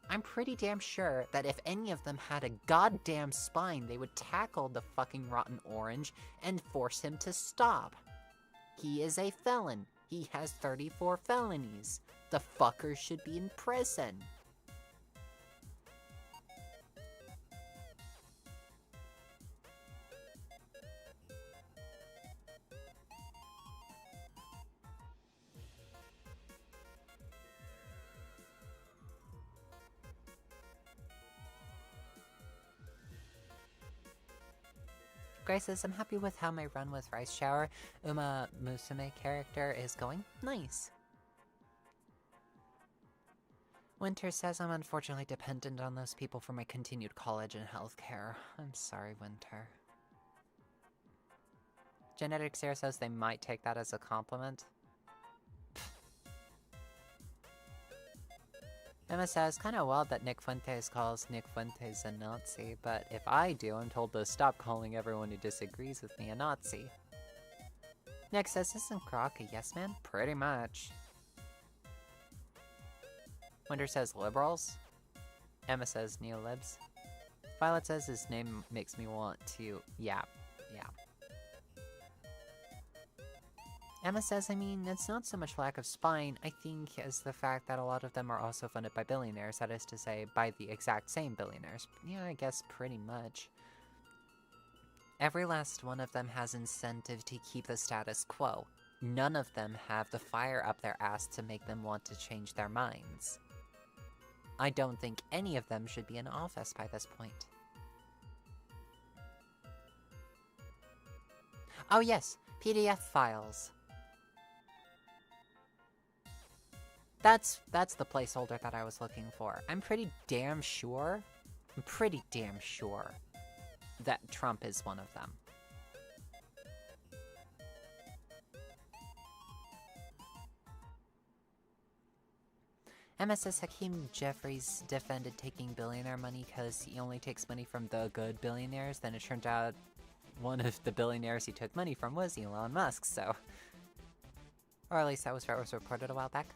I'm pretty damn sure that if any of them had a goddamn spine, they would tackle the fucking rotten orange and force him to stop. He is a felon. He has 34 felonies. The fucker should be in prison. Grace says, I'm happy with how my run with Rice Shower Uma Musume character is going. Nice. Winter says, I'm unfortunately dependent on those people for my continued college and healthcare. I'm sorry, Winter. Genetic Sarah says they might take that as a compliment. Emma says, kinda wild that Nick Fuentes calls Nick Fuentes a Nazi, but if I do, I'm told to stop calling everyone who disagrees with me a Nazi. Nick says, isn't Grok a yes man? Pretty much. Winter says, liberals? Emma says, neolibs. Violet says, his name makes me want to... Yeah. Emma says, I mean, it's not so much lack of spine, I think, as the fact that a lot of them are also funded by billionaires, that is to say, by the exact same billionaires. Yeah, I guess pretty much. Every last one of them has incentive to keep the status quo. None of them have the fire up their ass to make them want to change their minds. I don't think any of them should be in office by this point. Oh yes, PDF files. That's the placeholder that I was looking for. I'm pretty damn sure that Trump is one of them. MSS Hakeem Jeffries defended taking billionaire money because he only takes money from the good billionaires. Then it turned out one of the billionaires he took money from was Elon Musk, so... Or at least that was what was reported a while back.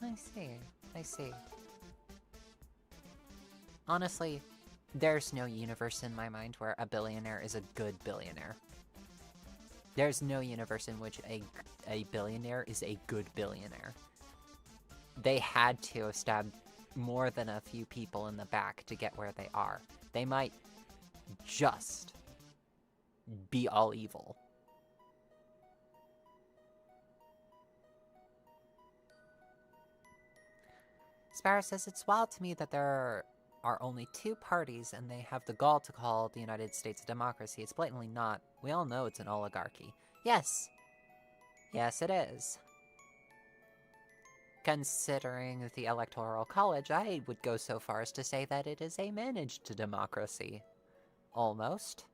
I see. Honestly, there's no universe in my mind where a billionaire is a good billionaire. There's no universe in which a billionaire is a good billionaire. They had to have stabbed more than a few people in the back to get where they are. They might just be all evil. Sparrow says, it's wild to me that there are only two parties and they have the gall to call the United States a democracy. It's blatantly not. We all know it's an oligarchy. Yes. Yes, it is. Considering the Electoral College, I would go so far as to say that it is a managed democracy. Almost.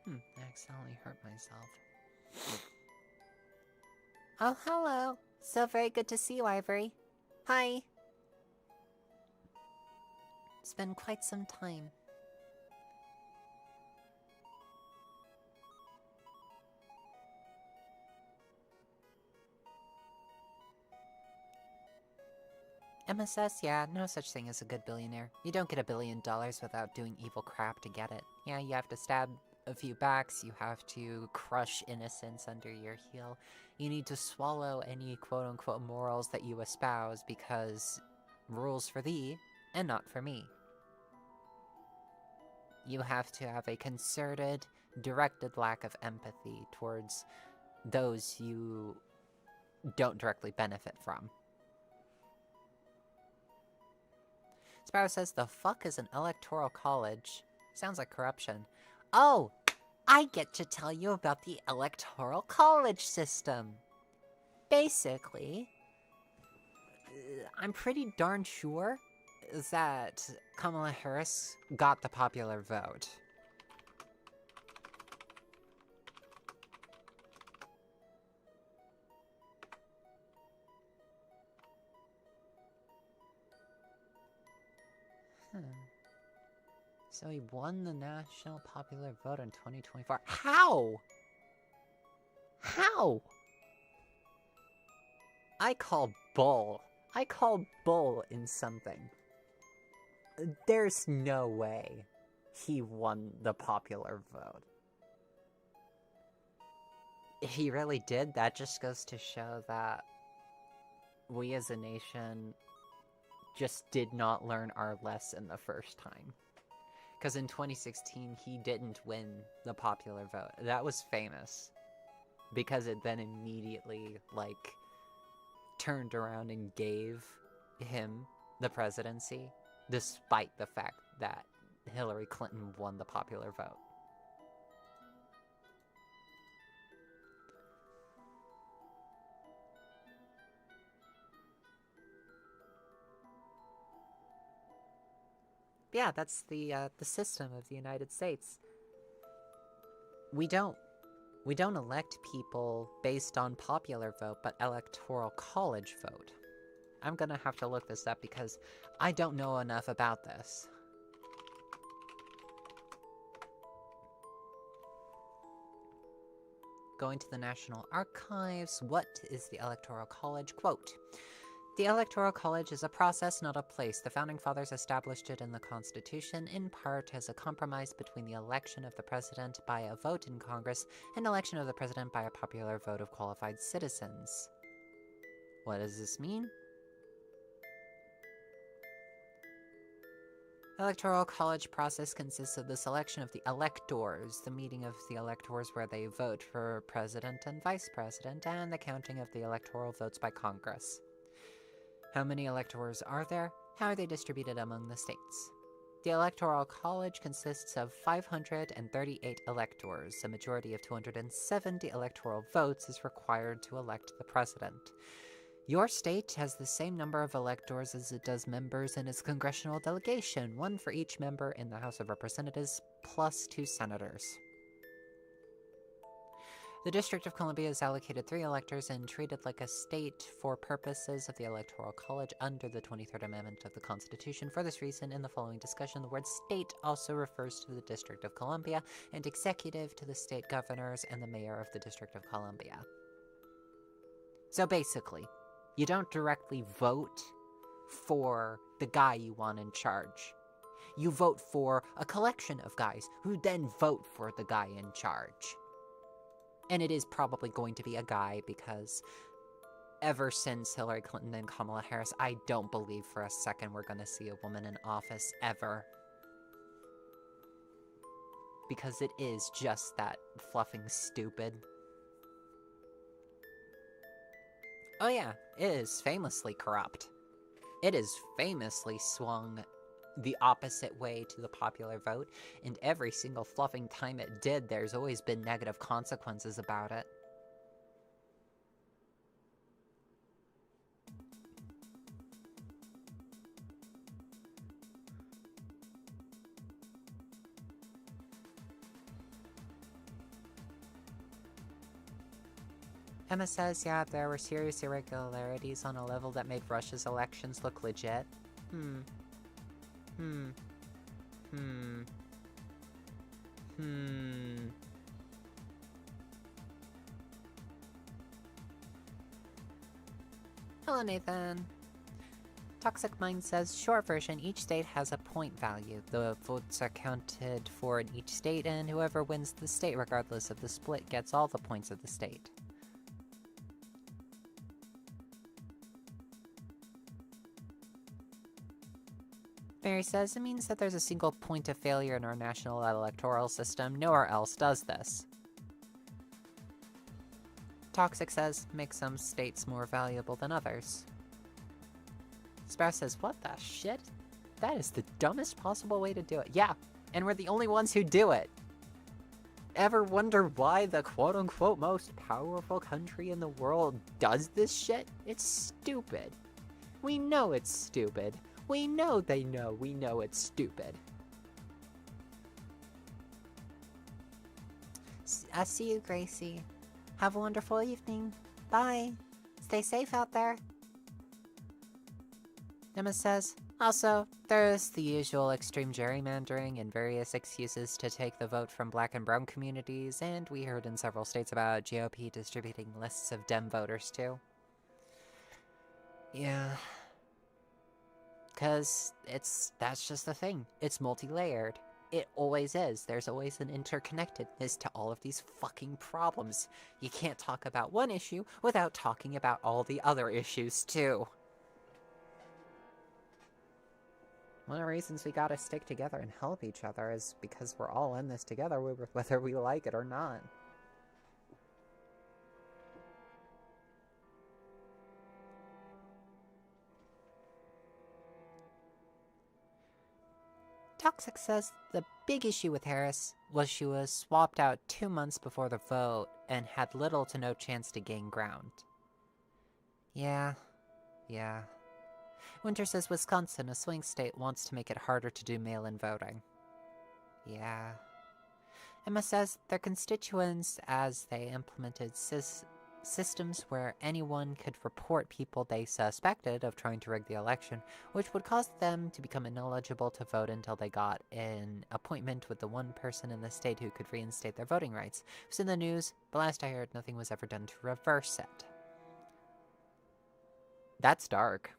I accidentally hurt myself. Oh, hello. So very good to see you, Ivory. Hi. It's been quite some time. MSS, yeah, no such thing as a good billionaire. You don't get $1 billion without doing evil crap to get it. Yeah, you have to stab a few backs, you have to crush innocence under your heel. You need to swallow any quote-unquote morals that you espouse because rules for thee and not for me. You have to have a concerted, directed lack of empathy towards those you don't directly benefit from. Sparrow says, the fuck is an electoral college? Sounds like corruption. Oh! I get to tell you about the electoral college system. Basically, I'm pretty darn sure that Kamala Harris got the popular vote. So he won the national popular vote in 2024. How? How? I call bull. I call bull in something. There's no way he won the popular vote. He really did? That just goes to show that we as a nation just did not learn our lesson the first time. Because in 2016, he didn't win the popular vote. That was famous. Because it then immediately, like, turned around and gave him the presidency, despite the fact that Hillary Clinton won the popular vote. Yeah, that's the system of the United States. We don't elect people based on popular vote, but electoral college vote. I'm gonna have to look this up because I don't know enough about this. Going to the National Archives, what is the Electoral College? Quote, the Electoral College is a process, not a place. The Founding Fathers established it in the Constitution, in part as a compromise between the election of the President by a vote in Congress and election of the President by a popular vote of qualified citizens. What does this mean? Electoral college process consists of the selection of the electors, the meeting of the electors where they vote for president and vice president, and the counting of the electoral votes by Congress. How many electors are there? How are they distributed among the states? The Electoral College consists of 538 electors. A majority of 270 electoral votes is required to elect the president. Your state has the same number of electors as it does members in its congressional delegation, one for each member in the House of Representatives, plus 2 senators. The District of Columbia is allocated 3 electors and treated like a state for purposes of the Electoral College under the 23rd Amendment of the Constitution. For this reason, in the following discussion, the word state also refers to the District of Columbia, and executive to the state governors and the mayor of the District of Columbia. So basically, you don't directly vote for the guy you want in charge. You vote for a collection of guys who then vote for the guy in charge. And it is probably going to be a guy because ever since Hillary Clinton and Kamala Harris, I don't believe for a second we're going to see a woman in office ever. Because it is just that fluffing stupid. Oh yeah, it is famously corrupt. It is famously swung the opposite way to the popular vote, and every single fluffing time it did, there's always been negative consequences about it. Emma says, yeah, there were serious irregularities on a level that made Russia's elections look legit. Hello, Nathan. Toxic Mind says, short version, each state has a point value. The votes are counted for in each state, and whoever wins the state, regardless of the split, gets all the points of the state. Mary says, it means that there's a single point of failure in our national electoral system. Nowhere else does this. Toxic says, make some states more valuable than others. Sprout says, what the shit? That is the dumbest possible way to do it. Yeah, and we're the only ones who do it. Ever wonder why the quote-unquote most powerful country in the world does this shit? It's stupid. We know it's stupid. We know they know we know it's stupid. I'll see you, Gracie. Have a wonderful evening. Bye. Stay safe out there. Emma says, also, there's the usual extreme gerrymandering and various excuses to take the vote from black and brown communities, and we heard in several states about GOP distributing lists of Dem voters too. Yeah. Because that's just the thing. It's multi-layered. It always is. There's always an interconnectedness to all of these fucking problems. You can't talk about one issue without talking about all the other issues too. One of the reasons we gotta stick together and help each other is because we're all in this together, whether we like it or not. Toxic says the big issue with Harris was she was swapped out 2 months before the vote and had little to no chance to gain ground. Yeah. Winter says Wisconsin, a swing state, wants to make it harder to do mail-in voting. Yeah. Emma says their constituents, as they implemented systems where anyone could report people they suspected of trying to rig the election, which would cause them to become ineligible to vote until they got an appointment with the one person in the state who could reinstate their voting rights. It was in the news, but last I heard, nothing was ever done to reverse it. That's dark.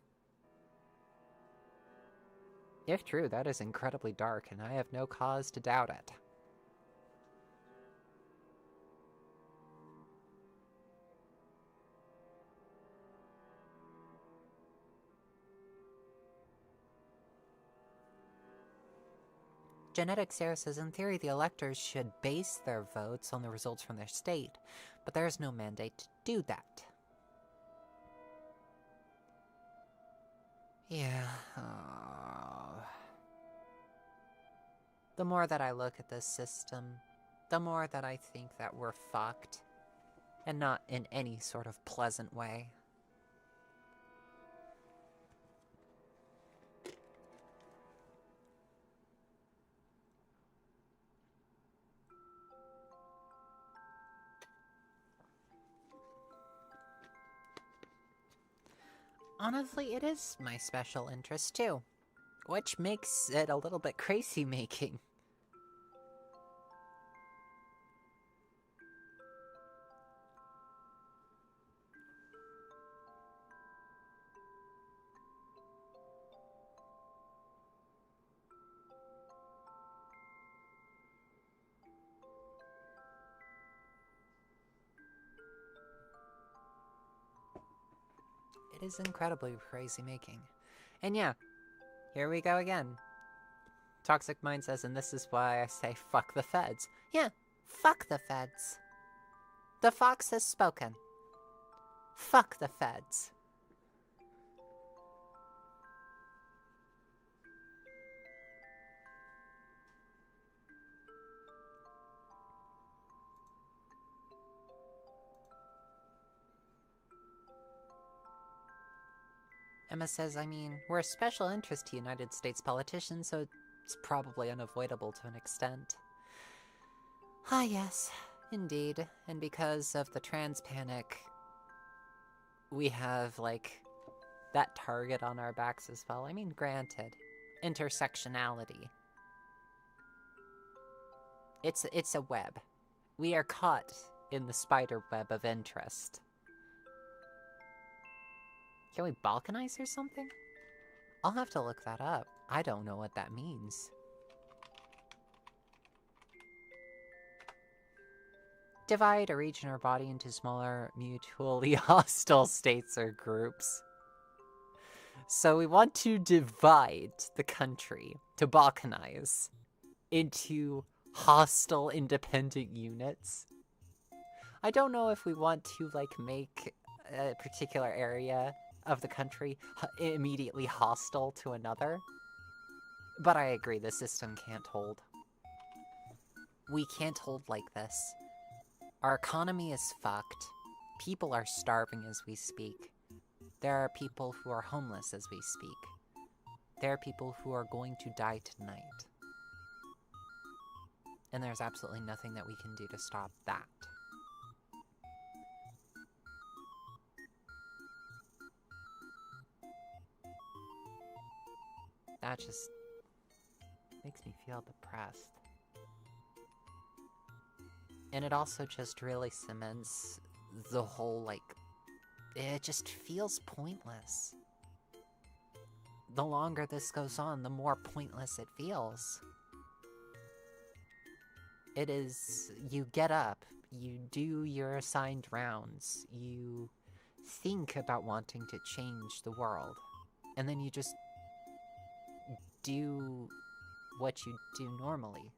If true, that is incredibly dark, and I have no cause to doubt it. Genetic Sarah says, in theory, the electors should base their votes on the results from their state, but there is no mandate to do that. Yeah. The more that I look at this system, the more that I think that we're fucked. And not in any sort of pleasant way. Honestly, it is my special interest too, which makes it a little bit crazy-making. It is incredibly crazy-making. And yeah, here we go again. Toxic Mind says, and this is why I say fuck the feds. Yeah, fuck the feds. The fox has spoken. Fuck the feds. Emma says, I mean, we're a special interest to United States politicians, so it's probably unavoidable to an extent. Ah, yes, indeed. And because of the trans panic, we have, like, that target on our backs as well. I mean, granted, intersectionality. It's a web. We are caught in the spider web of interest. Can we balkanize or something? I'll have to look that up. I don't know what that means. Divide a region or body into smaller, mutually hostile states or groups. So we want to divide the country, to balkanize, into hostile independent units. I don't know if we want to, like, make a particular area of the country immediately hostile to another. But I agree, the system can't hold. We can't hold like this. Our economy is fucked. People are starving as we speak. There are people who are homeless as we speak. There are people who are going to die tonight. And there's absolutely nothing that we can do to stop that. That just makes me feel depressed. And it also just really cements the whole, like, it just feels pointless. The longer this goes on, the more pointless it feels. It is, you get up, you do your assigned rounds, you think about wanting to change the world, and then you just do what you do normally.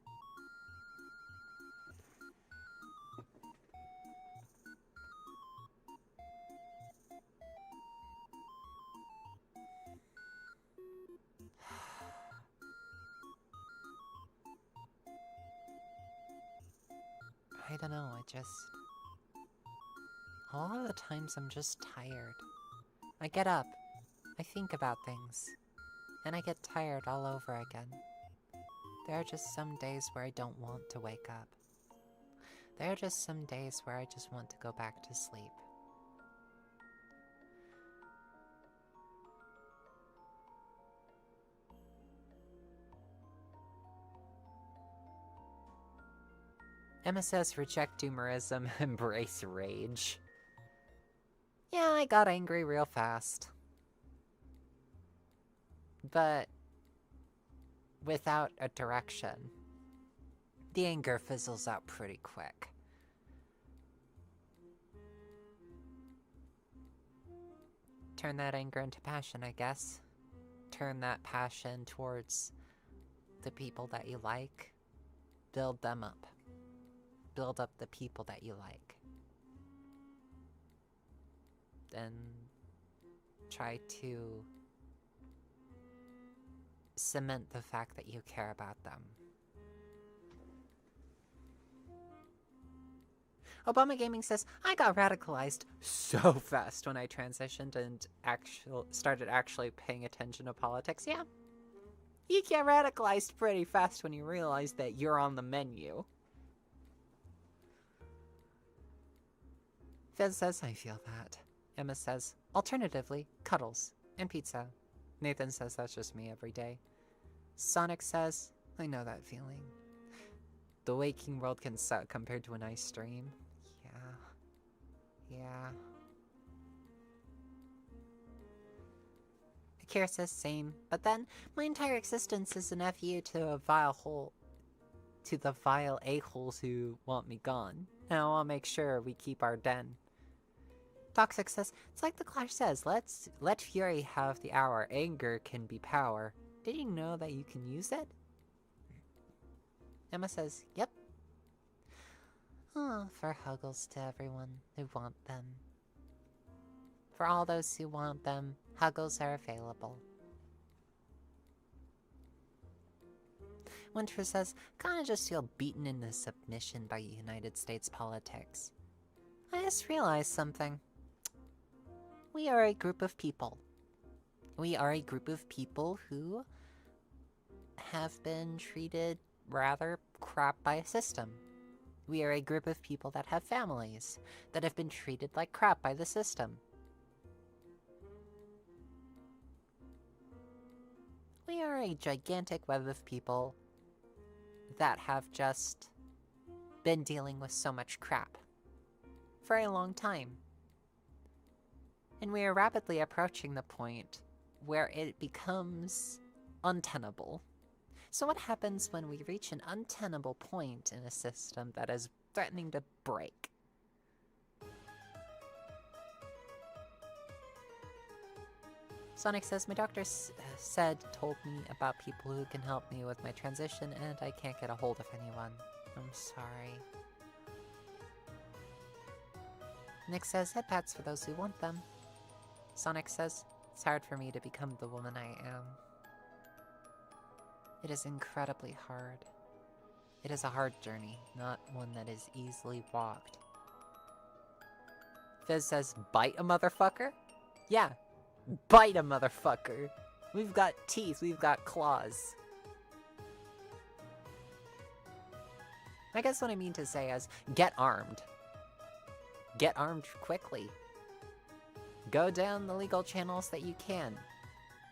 I don't know, a lot of the times I'm just tired. I get up, I think about things, and I get tired all over again. There are just some days where I don't want to wake up. There are just some days where I just want to go back to sleep. Emma says, reject doomerism, embrace rage. Yeah, I got angry real fast. But without a direction, the anger fizzles out pretty quick. Turn that anger into passion, I guess. Turn that passion towards the people that you like. Build them up. Build up the people that you like. Then try to cement the fact that you care about them. Obama Gaming says, I got radicalized so fast when I transitioned and started actually paying attention to politics. Yeah. You get radicalized pretty fast when you realize that you're on the menu. Fez says, I feel that. Emma says, alternatively, cuddles and pizza. Nathan says, that's just me every day. Sonic says, I know that feeling. The waking world can suck compared to a nice stream. Yeah. Akira says, same. But then, my entire existence is an FU to a vile hole. To the vile a-holes who want me gone. Now I'll make sure we keep our den. Toxic says, it's like the Clash says, let fury have the hour. Anger can be power. Did you know that you can use it? Emma says, yep. Oh, for huggles to everyone who want them. For all those who want them, huggles are available. Winter says, kinda just feel beaten into submission by United States politics. I just realized something. We are a group of people. We are a group of people who have been treated rather crap by a system. We are a group of people that have families that have been treated like crap by the system. We are a gigantic web of people that have just been dealing with so much crap for a long time. And we are rapidly approaching the point where it becomes untenable. So what happens when we reach an untenable point in a system that is threatening to break? Sonic says, my doctor told me about people who can help me with my transition, and I can't get a hold of anyone. I'm sorry. Nick says, head pats for those who want them. Sonic says, it's hard for me to become the woman I am. It is incredibly hard. It is a hard journey, not one that is easily walked. Fizz says, bite a motherfucker? Yeah, bite a motherfucker. We've got teeth, we've got claws. I guess what I mean to say is, get armed. Get armed quickly. Go down the legal channels that you can.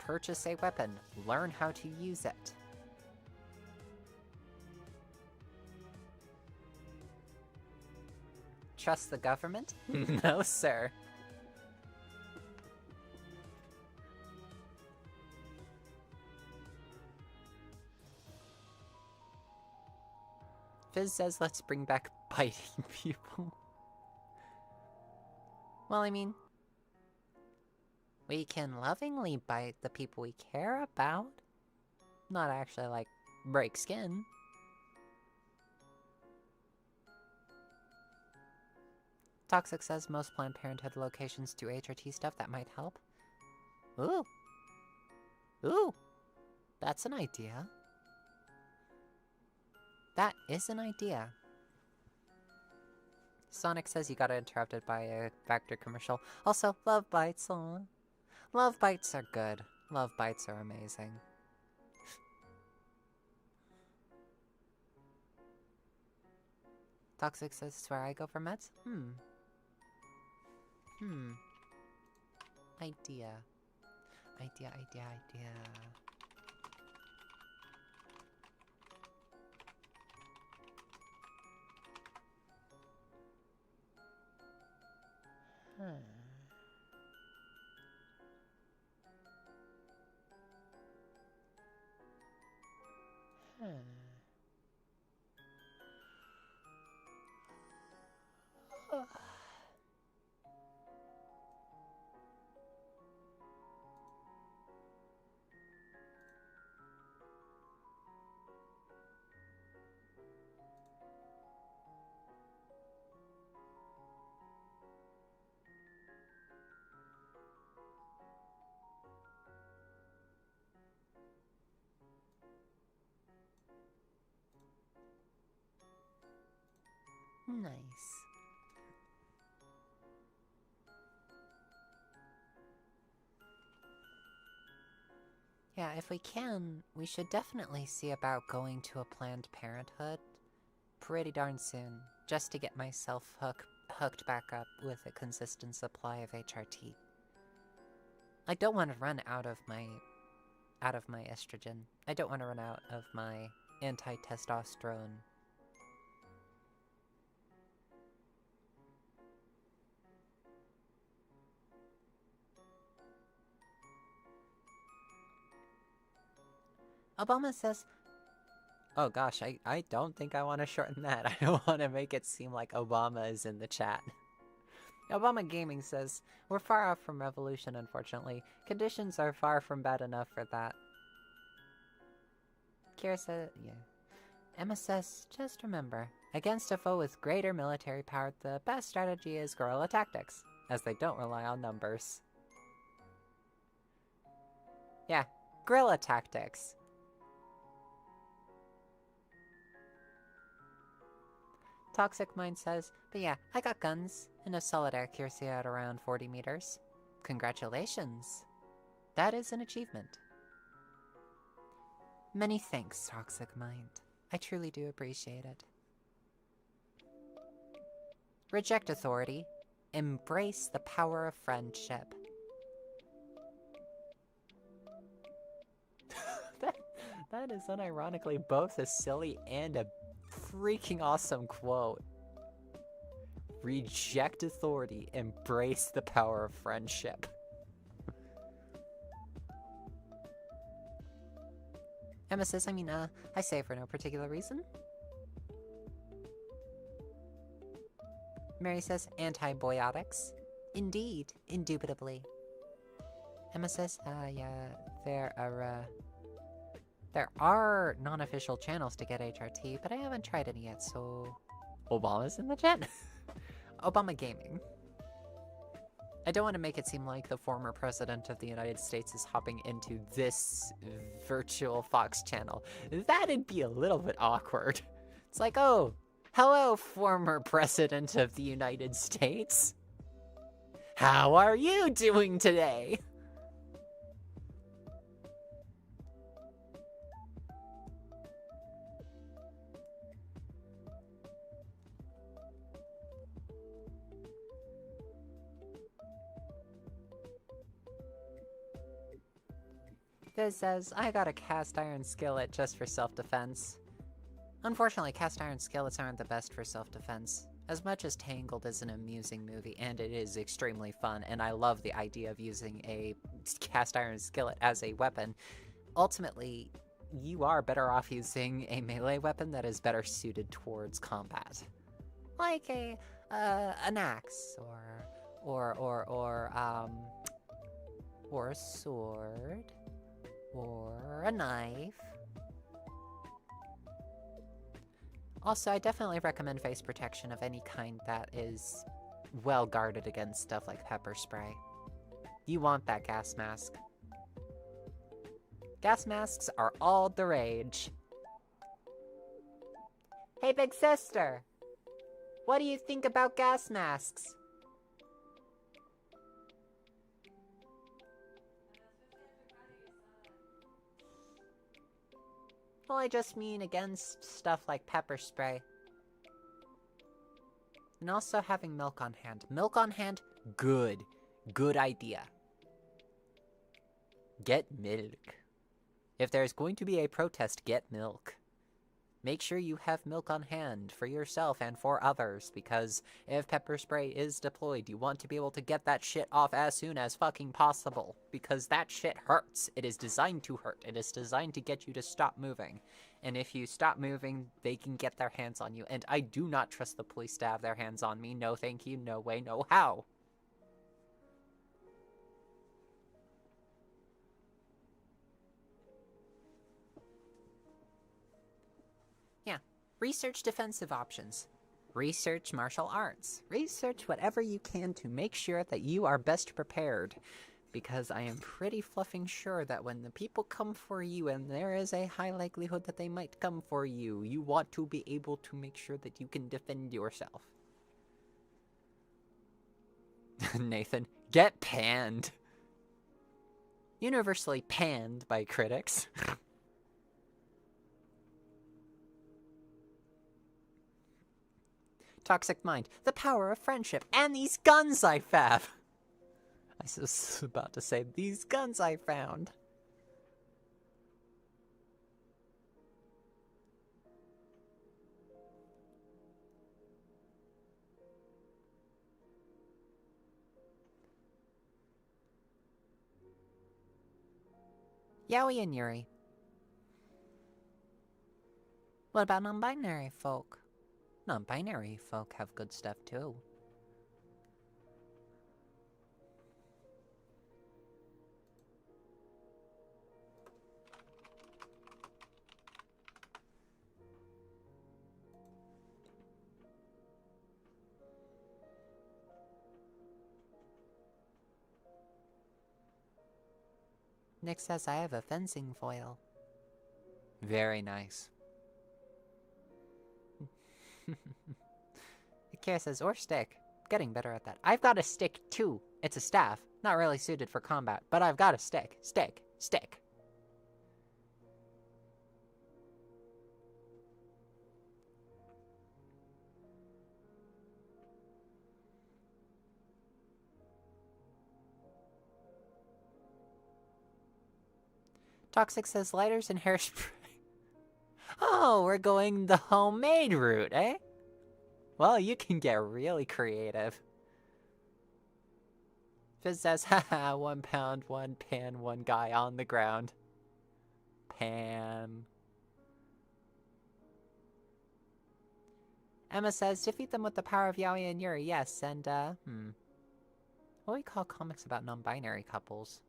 Purchase a weapon. Learn how to use it. Trust the government? No, sir. Fizz says let's bring back biting people. Well, I mean, we can lovingly bite the people we care about. Not actually, like, break skin. Toxic says most Planned Parenthood locations do HRT stuff that might help. Ooh. Ooh. That's an idea. That is an idea. Sonic says he got interrupted by a Vector commercial. Also, love bites. Aww. Love bites are good. Love bites are amazing. Toxic says it's where I go for meds? Idea. Idea. Nice. Yeah, if we can, we should definitely see about going to a Planned Parenthood pretty darn soon, just to get myself hooked back up with a consistent supply of HRT. I don't want to run out of my estrogen. I don't want to run out of my anti-testosterone. Obama says, oh gosh, I don't think I want to shorten that. I don't want to make it seem like Obama is in the chat. Obama Gaming says, we're far off from revolution, unfortunately. Conditions are far from bad enough for that. Kira says, yeah. Emma says, just remember, against a foe with greater military power, the best strategy is guerrilla tactics, as they don't rely on numbers. Yeah, guerrilla tactics. Toxic Mind says, but yeah, I got guns, and a solid accuracy at around 40 meters. Congratulations. That is an achievement. Many thanks, Toxic Mind. I truly do appreciate it. Reject authority. Embrace the power of friendship. that is unironically both a silly and a freaking awesome quote. Reject authority, embrace the power of friendship. Emma says, I say for no particular reason. Mary says, antibiotics. Indeed, indubitably. Emma says, yeah, there are non-official channels to get HRT, but I haven't tried any yet, so... Obama's in the chat? Obama Gaming. I don't want to make it seem like the former president of the United States is hopping into this virtual Fox channel. That'd be a little bit awkward. It's like, oh, hello, former president of the United States. How are you doing today? This says, I got a cast iron skillet just for self-defense. Unfortunately, cast iron skillets aren't the best for self-defense. As much as Tangled is an amusing movie, and it is extremely fun, and I love the idea of using a cast iron skillet as a weapon, ultimately, you are better off using a melee weapon that is better suited towards combat. Like an axe, or a sword, or a knife. Also, I definitely recommend face protection of any kind that is well guarded against stuff like pepper spray. You want that gas mask. Gas masks are all the rage. Hey, big sister! What do you think about gas masks? Well, I just mean against stuff like pepper spray. And also having milk on hand. Milk on hand, good. Good idea. Get milk. If there's going to be a protest, get milk. Make sure you have milk on hand for yourself and for others, because if pepper spray is deployed, you want to be able to get that shit off as soon as fucking possible, because that shit hurts. It is designed to hurt. It is designed to get you to stop moving. And if you stop moving, they can get their hands on you, and I do not trust the police to have their hands on me. No thank you, no way, no how. Yeah. Research defensive options. Research martial arts. Research whatever you can to make sure that you are best prepared. Because I am pretty fluffing sure that when the people come for you, and there is a high likelihood that they might come for you, you want to be able to make sure that you can defend yourself. Nathan, get panned. Universally panned by critics. Toxic mind, the power of friendship, and these guns I have. I was about to say, these guns I found. Yaoi and Yuri. What about non-binary folk? Non-binary folk have good stuff too. Nick says I have a fencing foil. Very nice. Akira says, or stick. Getting better at that. I've got a stick too. It's a staff. Not really suited for combat, but I've got a stick. Stick. Stick. Toxic says lighters and hairspray. Oh, we're going the homemade route, eh? Well, you can get really creative. Fizz says, haha, 1 pound, 1 pan, 1 guy on the ground. Pan. Emma says, defeat them with the power of Yaoi and Yuri, yes, and, what do we call comics about non-binary couples?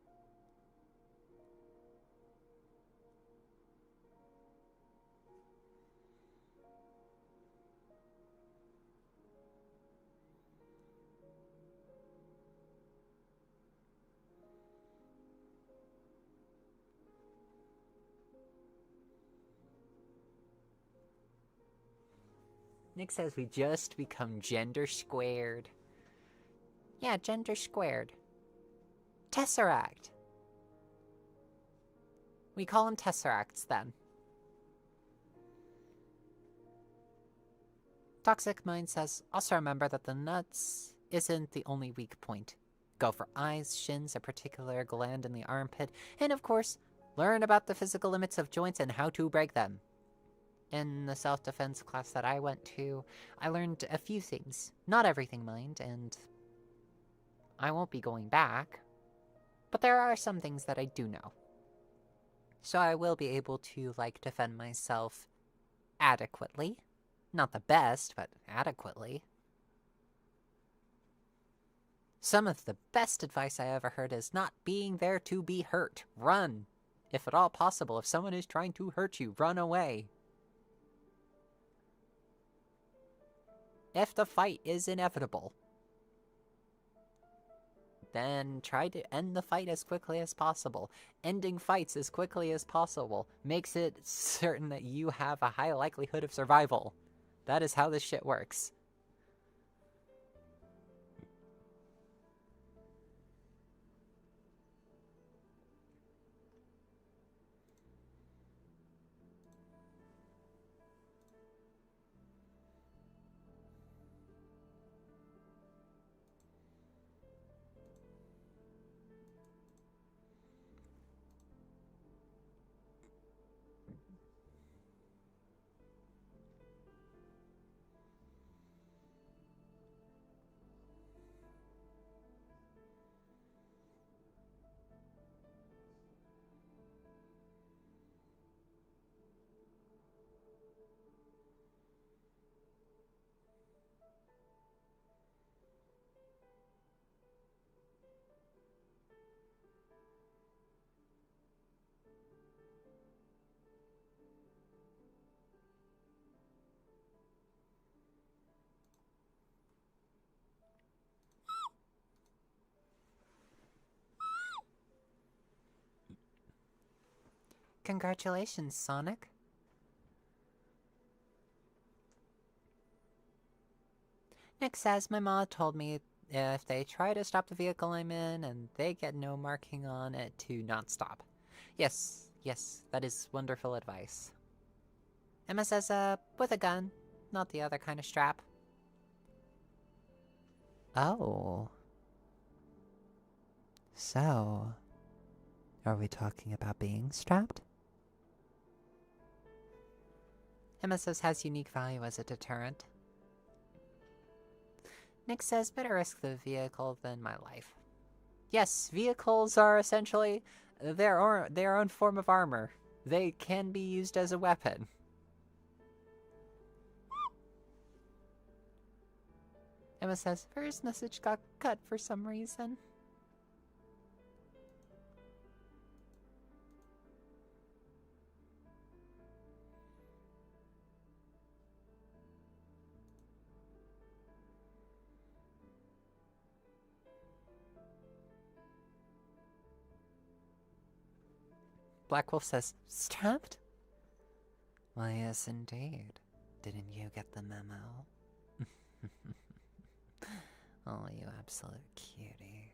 Nick says we just become gender squared. Yeah, gender squared. Tesseract. We call them Tesseracts then. Toxic Mind says, also remember that the nuts isn't the only weak point. Go for eyes, shins, a particular gland in the armpit, and of course, learn about the physical limits of joints and how to break them. In the self-defense class that I went to, I learned a few things. Not everything, mind, and I won't be going back. But there are some things that I do know. So I will be able to, like, defend myself adequately. Not the best, but adequately. Some of the best advice I ever heard is not being there to be hurt. Run. If at all possible, if someone is trying to hurt you, run away. If the fight is inevitable, then try to end the fight as quickly as possible. Ending fights as quickly as possible makes it certain that you have a high likelihood of survival. That is how this shit works. Congratulations, Sonic. Nick says, my mom told me if they try to stop the vehicle I'm in and they get no marking on it to not stop. Yes, that is wonderful advice. Emma says, with a gun, not the other kind of strap. Oh. So, are we talking about being strapped? Emma says has unique value as a deterrent. Nick says better risk the vehicle than my life. Yes, vehicles are essentially their own form of armor. They can be used as a weapon. Emma says first message got cut for some reason. Black Wolf says, strapped? Why, yes, indeed. Didn't you get the memo? Oh, you absolute cutie.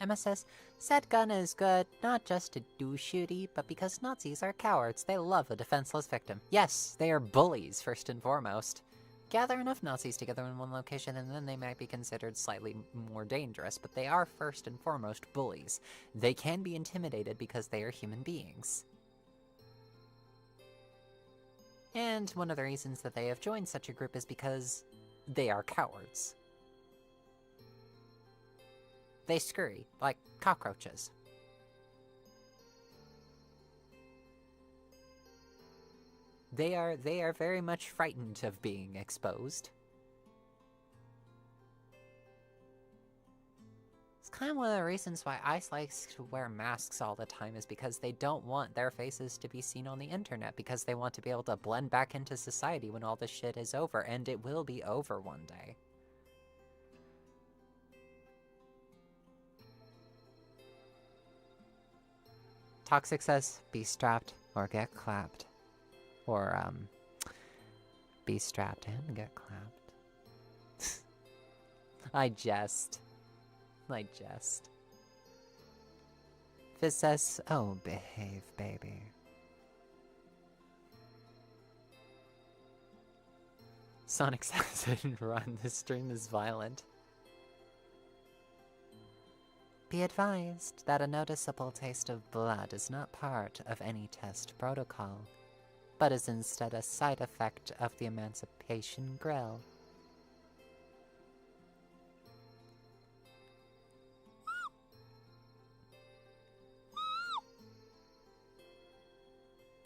Emma says, said gun is good, not just to do shooty, but because Nazis are cowards. They love a defenseless victim. Yes, they are bullies, first and foremost. Gather enough Nazis together in one location and then they might be considered slightly more dangerous, but they are first and foremost bullies. They can be intimidated because they are human beings. And one of the reasons that they have joined such a group is because they are cowards. They scurry, like cockroaches. They are very much frightened of being exposed. It's kind of one of the reasons why ice likes to wear masks all the time, is because they don't want their faces to be seen on the internet, because they want to be able to blend back into society when all this shit is over, and it will be over one day. Toxic says, be strapped or get clapped. Or, be strapped and get clapped. I jest. Fizz says, oh, behave, baby. Sonic says, run, this stream is violent. Be advised that a noticeable taste of blood is not part of any test protocol, but is instead a side effect of the Emancipation Grill.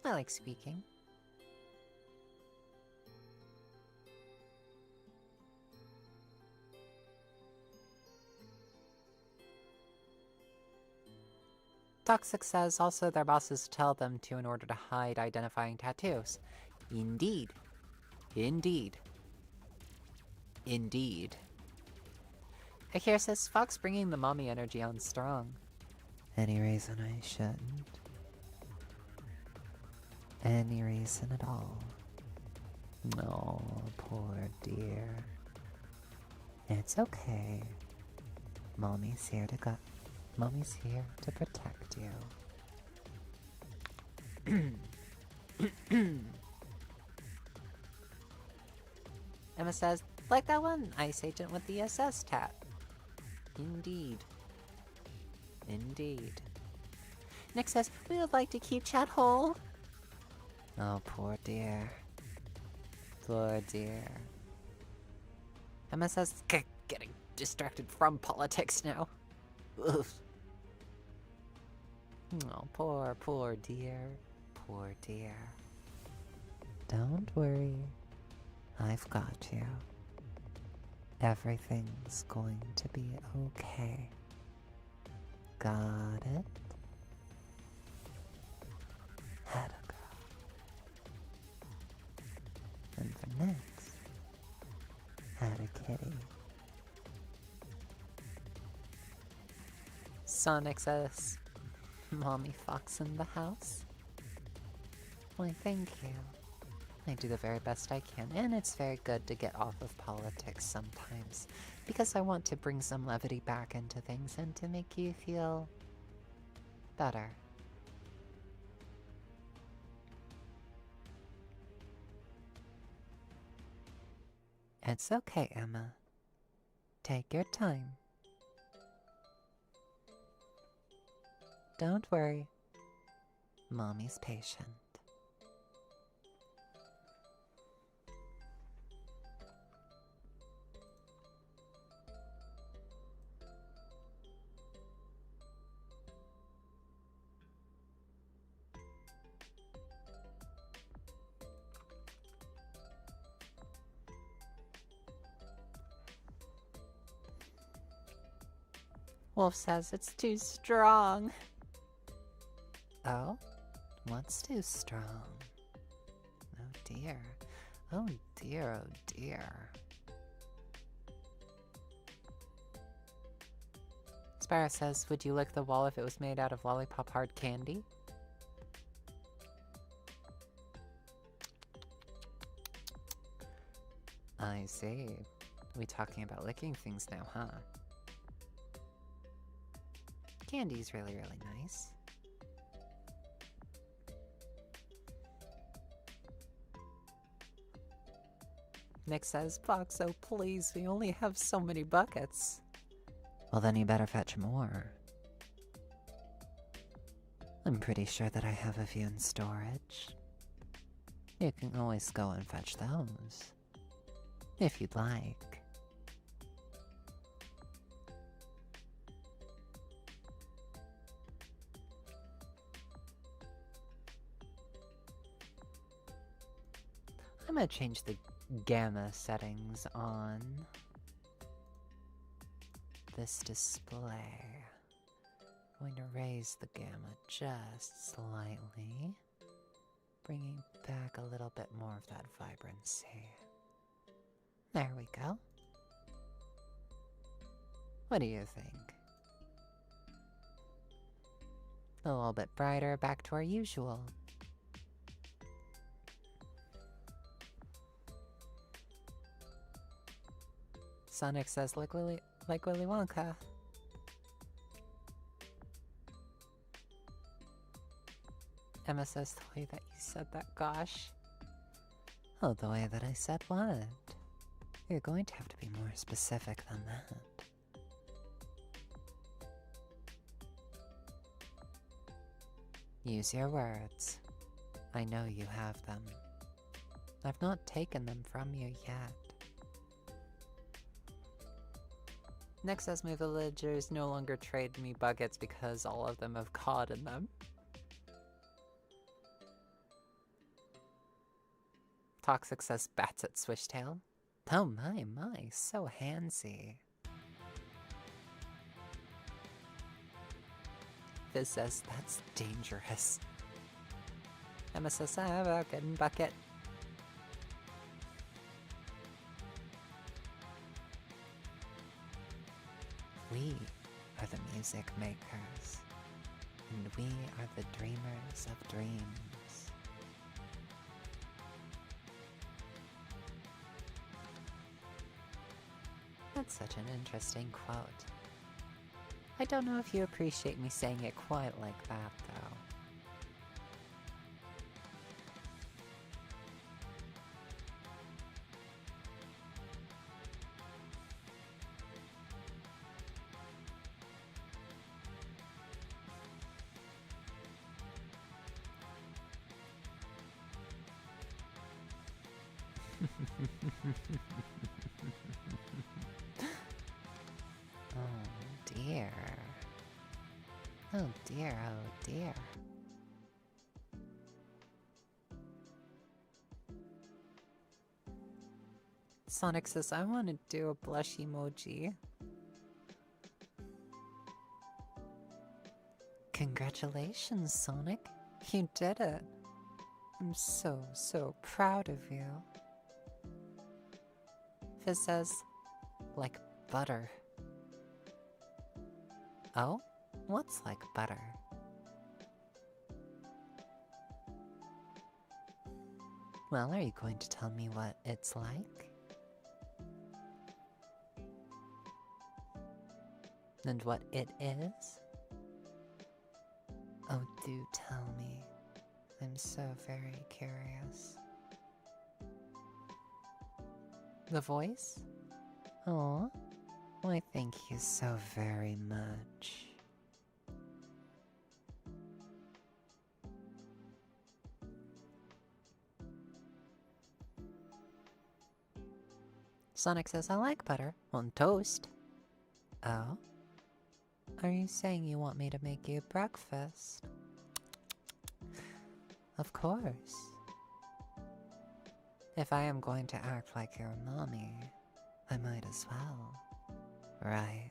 I like speaking. Toxic says also their bosses tell them to in order to hide identifying tattoos. Indeed. Indeed. Indeed. Akira says Fox bringing the mommy energy on strong. Any reason I shouldn't? Any reason at all? No, poor dear. It's okay. Mommy's here to protect you. Emma says, like that one ice agent with the SS tat. Indeed. Indeed. Nick says, we would like to keep chat whole. Oh, poor dear. Poor dear. Emma says, getting distracted from politics now. Ugh. Oh, poor dear. Poor dear. Don't worry. I've got you. Everything's going to be okay. Got it? Had a girl. And for next, had a kitty. Sonic says, Mommy Fox in the house? Why, thank you. I do the very best I can, and it's very good to get off of politics sometimes, because I want to bring some levity back into things and to make you feel better. It's okay, Emma. Take your time. Don't worry. Mommy's patient. Wolf says it's too strong. Oh? What's too strong? Oh dear. Oh dear, oh dear. Sparrow says, would you lick the wall if it was made out of lollipop hard candy? I see. We talking about licking things now, huh? Candy's really, really nice. Nick says, Foxo, please, we only have so many buckets. Well, then you better fetch more. I'm pretty sure that I have a few in storage. You can always go and fetch those, if you'd like. I'm gonna change the gamma settings on this display. I'm going to raise the gamma just slightly, bringing back a little bit more of that vibrancy. There we go. What do you think? A little bit brighter, back to our usual. Sonic says like Willy Wonka. Emma says the way that you said that, gosh. Oh, the way that I said what? You're going to have to be more specific than that. Use your words. I know you have them. I've not taken them from you yet. Next says my villagers no longer trade me buckets because all of them have cod in them. Toxic says bats at Swishtail. Oh my, so handsy. Fizz says that's dangerous. Emma says I have a good bucket. We are the music makers, and we are the dreamers of dreams. That's such an interesting quote. I don't know if you appreciate me saying it quite like that, though. Oh dear. Oh dear, oh dear. Sonic says, I want to do a blush emoji. Congratulations, Sonic. You did it. I'm so proud of you. Fizz says, like butter. Oh? What's like butter? Well, are you going to tell me what it's like? And what it is? Oh, do tell me. I'm so very curious. The voice? Oh, why thank you so very much. Sonic says, I like butter on toast. Oh? Are you saying you want me to make you breakfast? Of course. If I am going to act like your mommy, I might as well, right?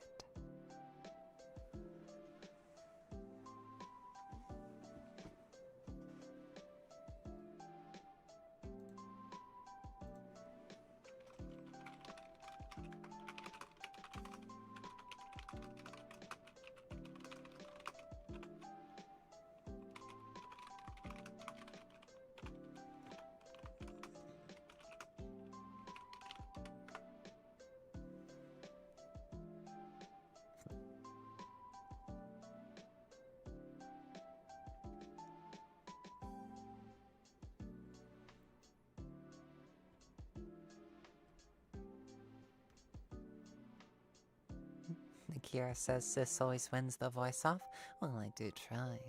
Akira says Sis always wins the voice off. Well, I do try.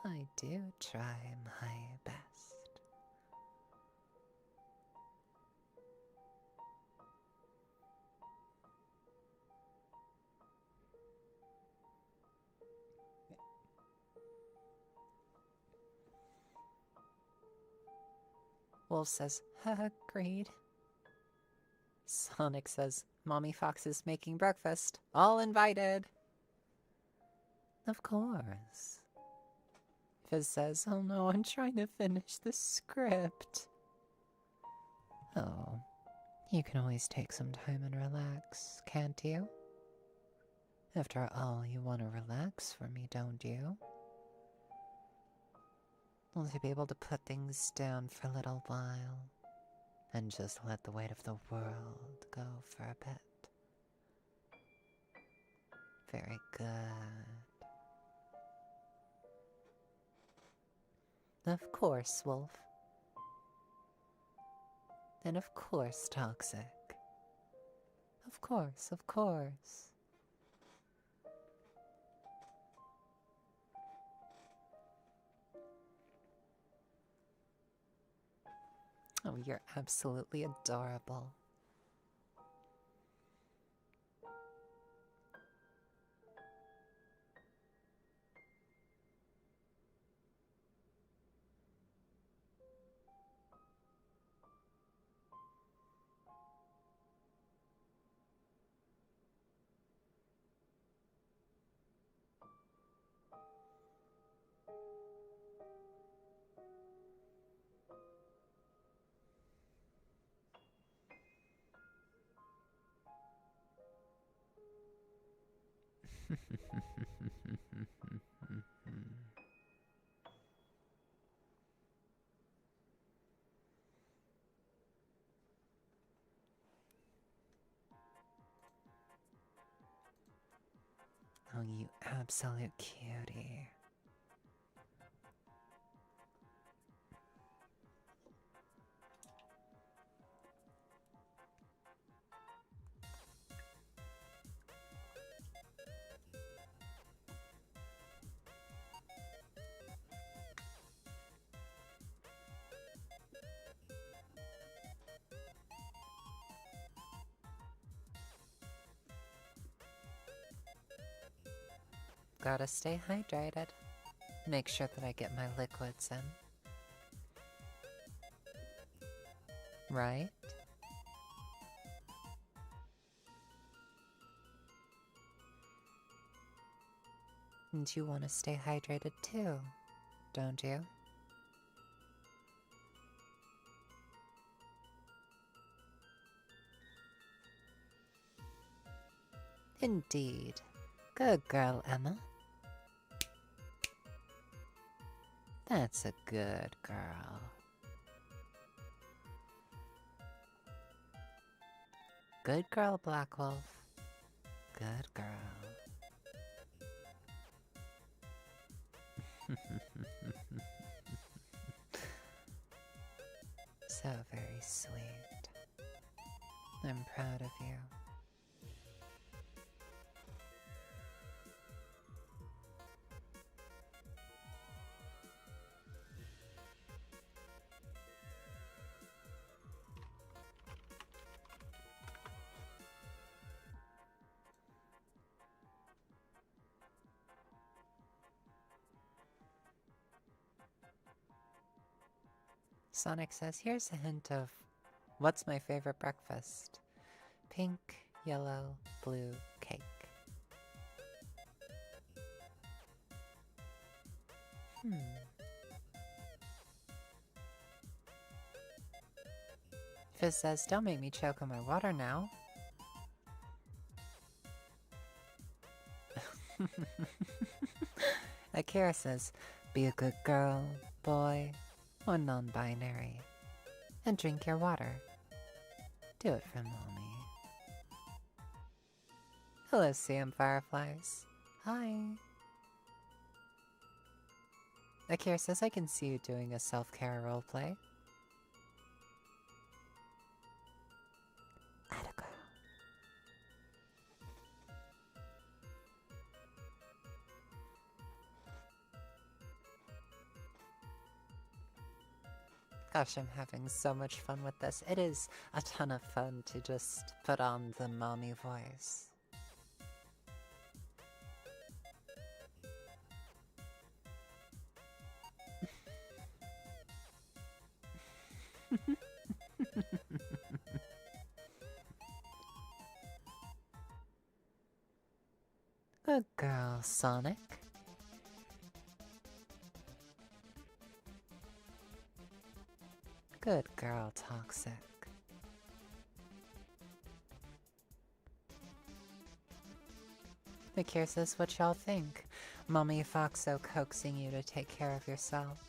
I do try my best. Wolf says, agreed. Sonic says, Mommy Fox is making breakfast. All invited. Of course. Fizz says, oh no, I'm trying to finish the script. Oh, you can always take some time and relax, can't you? After all, you want to relax for me, don't you? Want to be able to put things down for a little while and just let the weight of the world go for a bit. Very good. Of course, Wolf. And of course, Toxic. Of course, of course. Oh, you're absolutely adorable. Oh, you absolute cutie. Gotta stay hydrated. Make sure that I get my liquids in. Right? And you want to stay hydrated too, don't you? Indeed. Good girl, Emma. That's a good girl. Good girl, Black Wolf. Good girl. So very sweet. I'm proud of you. Sonic says, here's a hint of what's my favorite breakfast. Pink, yellow, blue cake. Fizz says, don't make me choke on my water now. Akira says, be a good girl, boy, or non-binary, and drink your water. Do it for mommy. Hello, CM Fireflies. Hi. Akira says, I can see you doing a self-care roleplay. Atta girl. Gosh, I'm having so much fun with this. It is a ton of fun to just put on the mommy voice. Good girl, Sonic. Good girl, Toxic. Akira says, what y'all think? Mommy Foxo coaxing you to take care of yourself.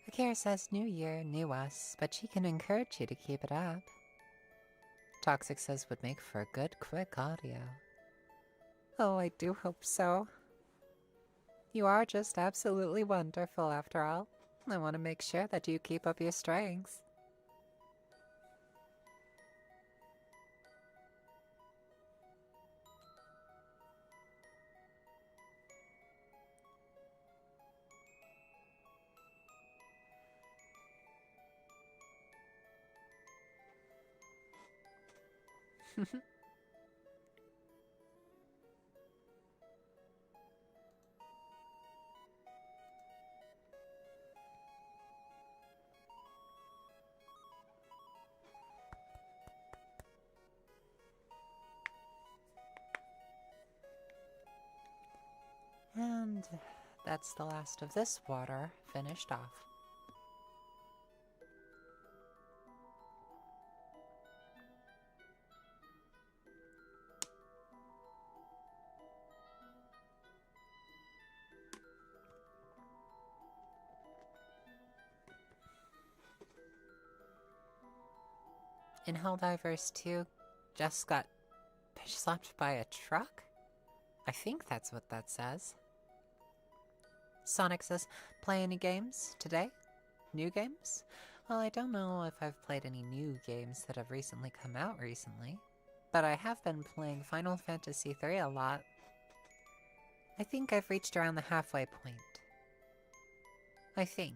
Akira says new year, new us, but she can encourage you to keep it up. Toxic says would make for good, quick audio. Oh, I do hope so. You are just absolutely wonderful after all. I want to make sure that you keep up your strengths. And that's the last of this water finished off. In Helldivers 2, just got slapped by a truck? I think that's what that says. Sonic says, play any games today? New games? Well, I don't know if I've played any new games that have recently come out recently, but I have been playing Final Fantasy III a lot. I think I've reached around the halfway point. I think.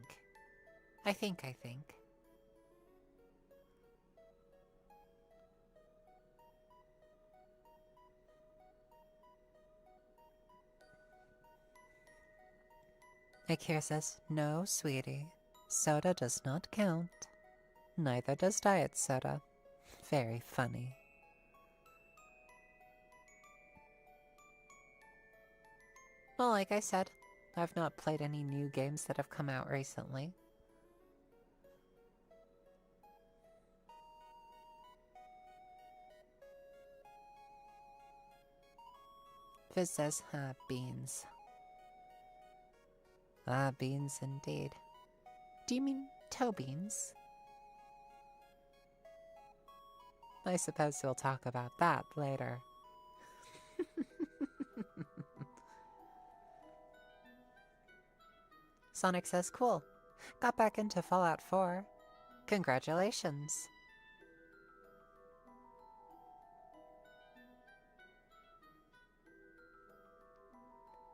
Akira says, no, sweetie. Soda does not count. Neither does diet soda. Very funny. Well, like I said, I've not played any new games that have come out recently. Fizz says, beans. Ah, beans indeed. Do you mean toe beans? I suppose we'll talk about that later. Sonic says, cool. Got back into Fallout 4. Congratulations.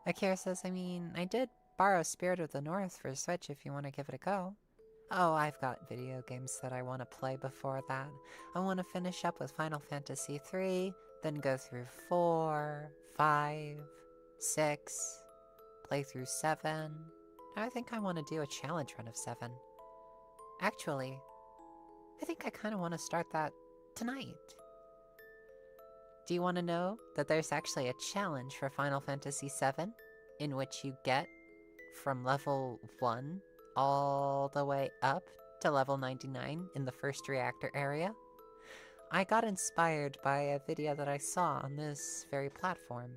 Akira says, I mean, I did borrow Spirit of the North for Switch if you want to give it a go. Oh, I've got video games that I want to play before that. I want to finish up with Final Fantasy III, then go through 4, 5, 6, play through 7. I think I want to do a challenge run of 7. Actually, I think I kind of want to start that tonight. Do you want to know that there's actually a challenge for Final Fantasy VII in which you get from level 1 all the way up to level 99 in the first reactor area? I got inspired by a video that I saw on this very platform.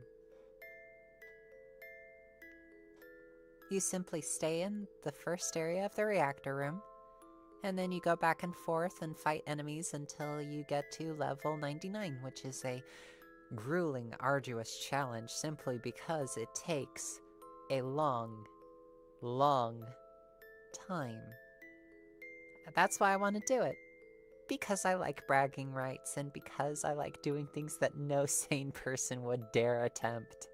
You simply stay in the first area of the reactor room, and then you go back and forth and fight enemies until you get to level 99, which is a grueling, arduous challenge simply because it takes a long time. That's why I want to do it. Because I like bragging rights and because I like doing things that no sane person would dare attempt.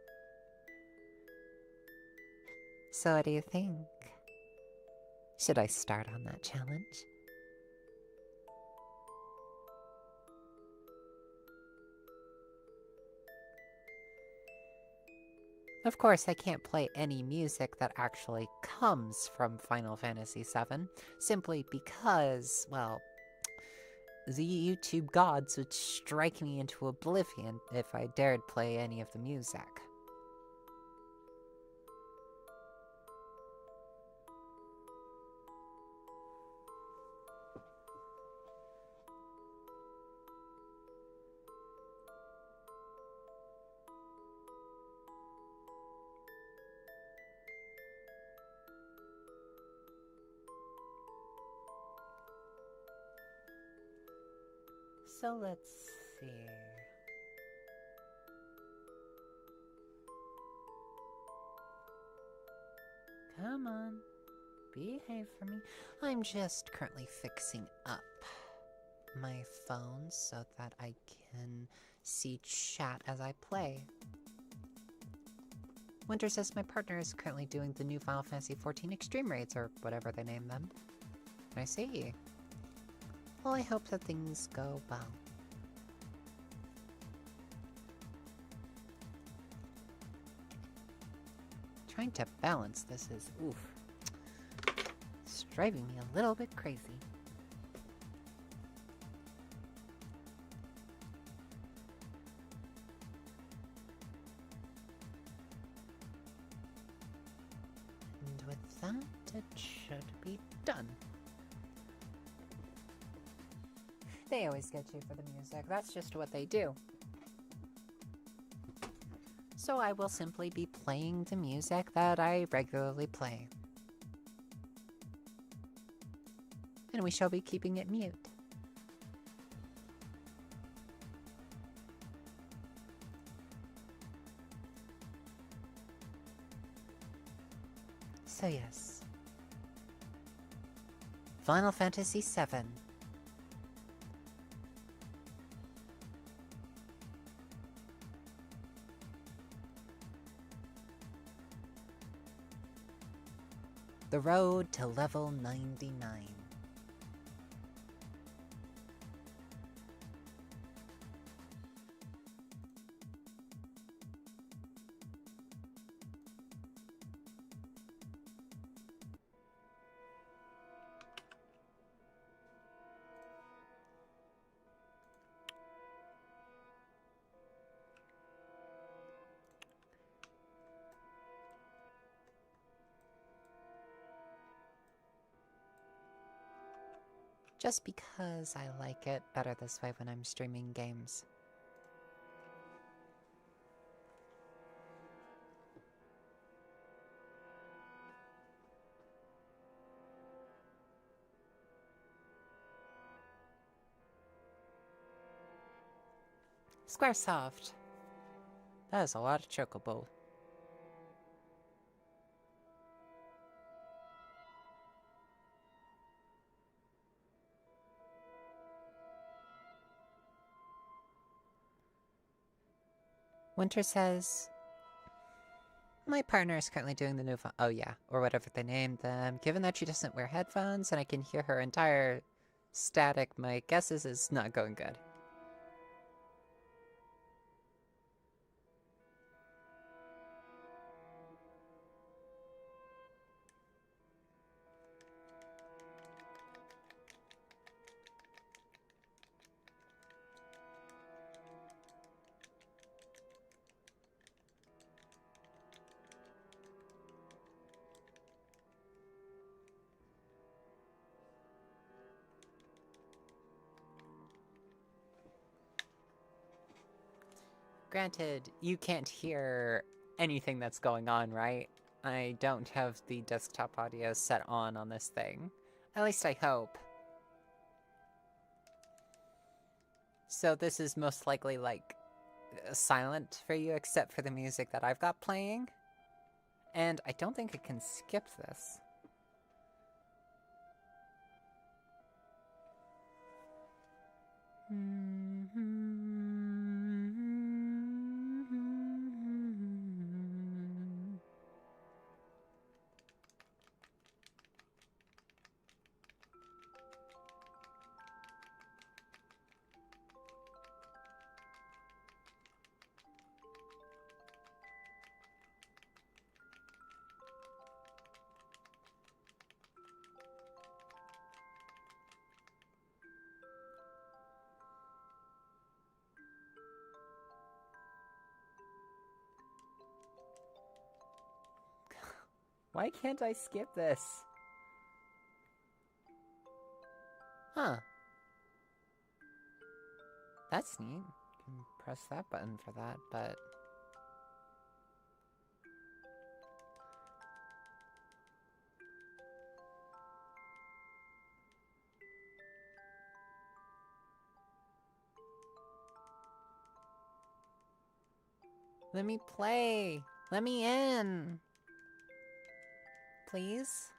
So what do you think? Should I start on that challenge? Of course, I can't play any music that actually comes from Final Fantasy VII, simply because, well, the YouTube gods would strike me into oblivion if I dared play any of the music. So let's see. Come on, behave for me. I'm just currently fixing up my phone so that I can see chat as I play. Winter says my partner is currently doing the new Final Fantasy XIV Extreme Raids, or whatever they name them. I see. Well, I hope that things go well. Trying to balance this is, oof. It's driving me a little bit crazy. And with that, it should be done. They always get you for the music. That's just what they do. So I will simply be playing the music that I regularly play. And we shall be keeping it mute. So yes. Final Fantasy VII. The road to level 99. Just because I like it better this way when I'm streaming games. Squaresoft. That is a lot of chocobo. Winter says, my partner is currently doing the new oh yeah, or whatever they named them. Given that she doesn't wear headphones and I can hear her entire static, my guess is it's not going good. Granted, you can't hear anything that's going on, right? I don't have the desktop audio set on this thing. At least I hope. So this is most likely, like, silent for you, except for the music that I've got playing. And I don't think I can skip this. Why can't I skip this? Huh. That's neat. You can press that button for that, but... Let me play! Let me in! Please?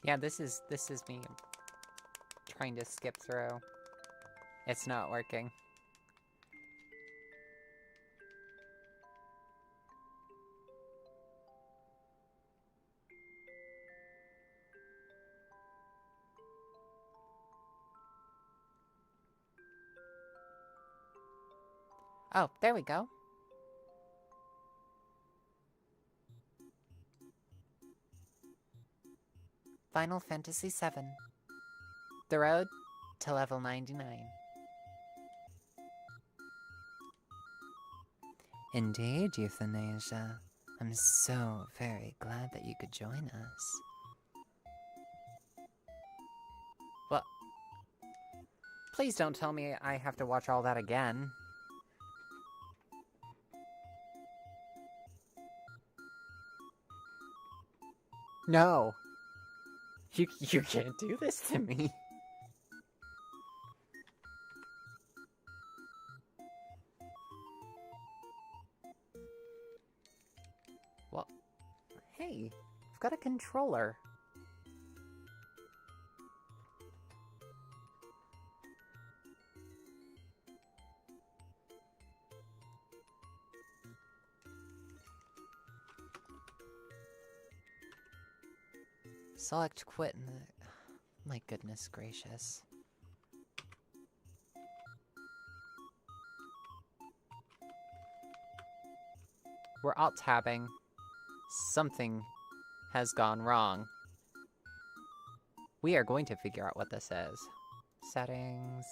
Yeah, this is me trying to skip through. It's not working. Oh, there we go. Final Fantasy VII. The road to level 99. Indeed, Euthanasia. I'm so very glad that you could join us. Well, please don't tell me I have to watch all that again. No! You can't do this to me. Well, hey, I've got a controller. Select quit in the... My goodness gracious. We're alt-tabbing. Something has gone wrong. We are going to figure out what this is. Settings...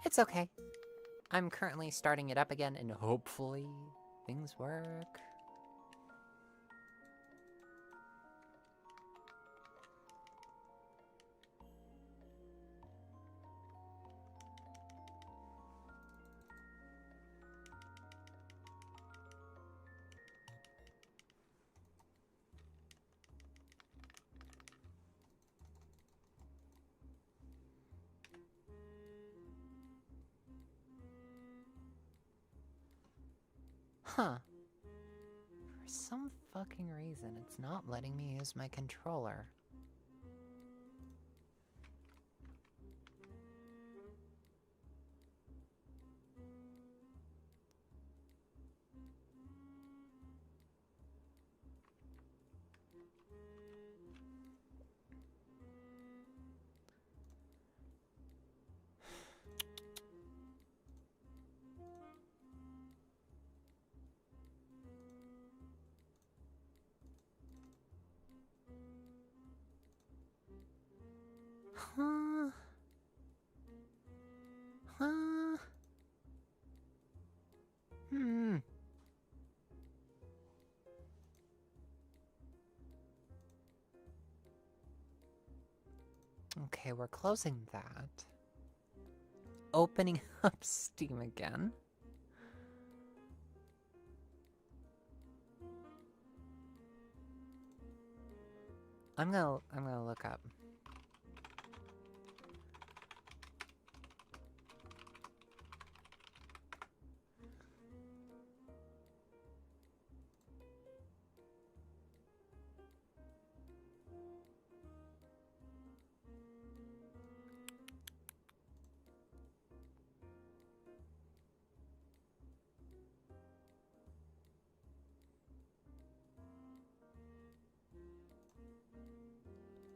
It's okay. I'm currently starting it up again, and hopefully things work. Huh. For some fucking reason, it's not letting me use my controller. Okay, we're closing that. Opening up Steam again. I'm gonna look up.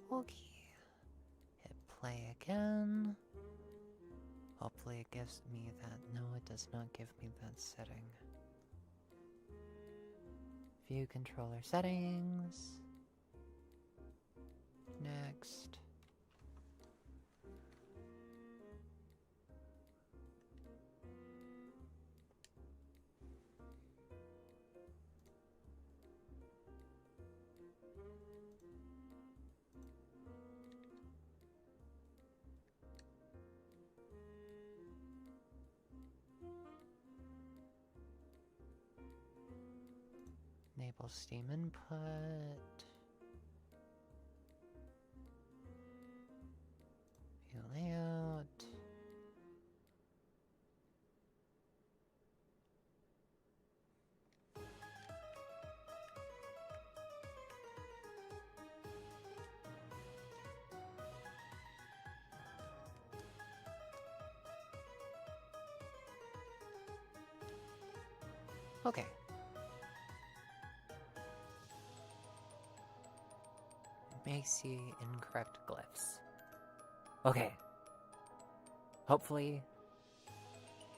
Okay. Hit play again. Hopefully it gives me that. No, it does not give me that setting. View controller settings. Next. Enable Steam input. View layout. Okay. May see incorrect glyphs. Okay. Hopefully,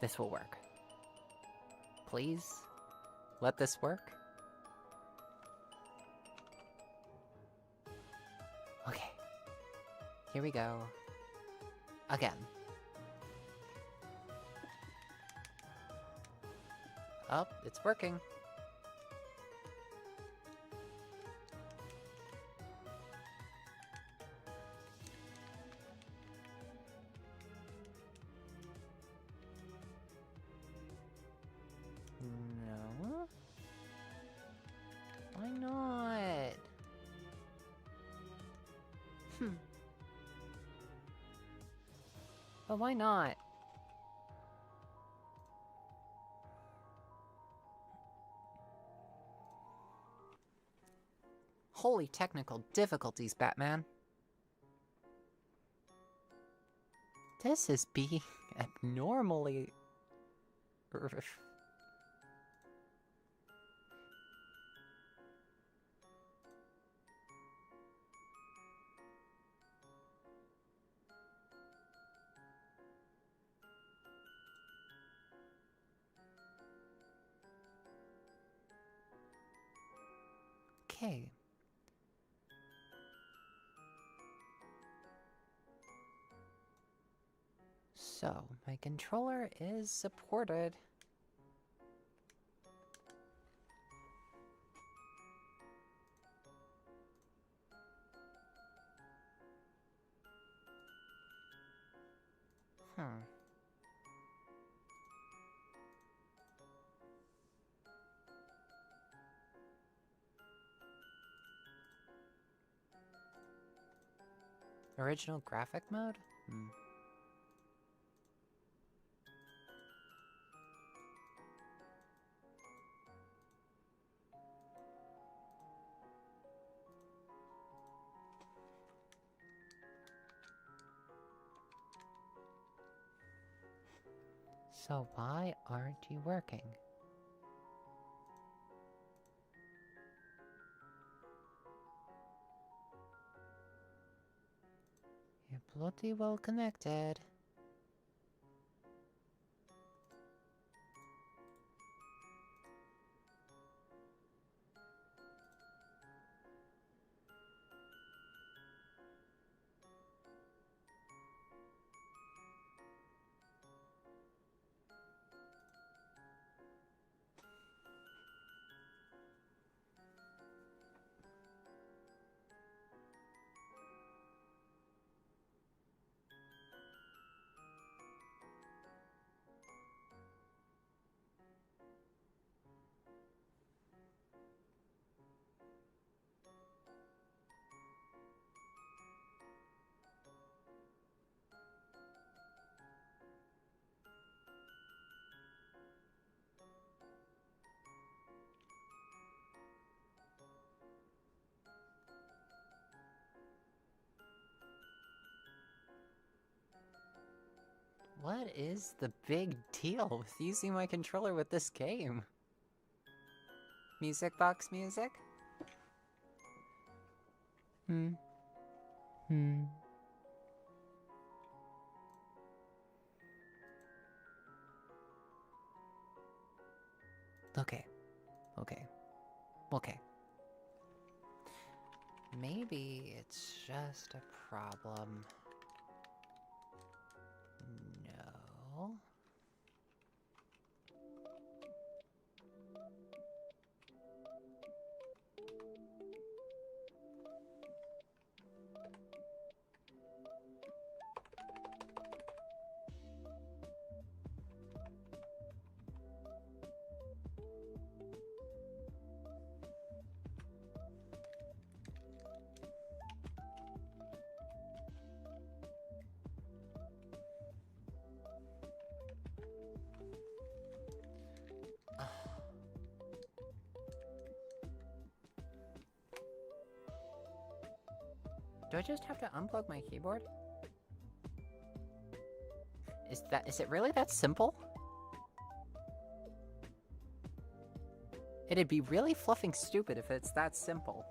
this will work. Please, let this work. Okay. Here we go. Again. Oh, it's working. No. Why not? But why not? Holy technical difficulties, Batman. This is being abnormally... Okay. So, my controller is supported. Original graphic mode? So why aren't you working? You're bloody well connected. What is the big deal with using my controller with this game? Music box music? Okay. Maybe it's just a problem. No. Do I just have to unplug my keyboard? Is it really that simple? It'd be really fluffing stupid if it's that simple.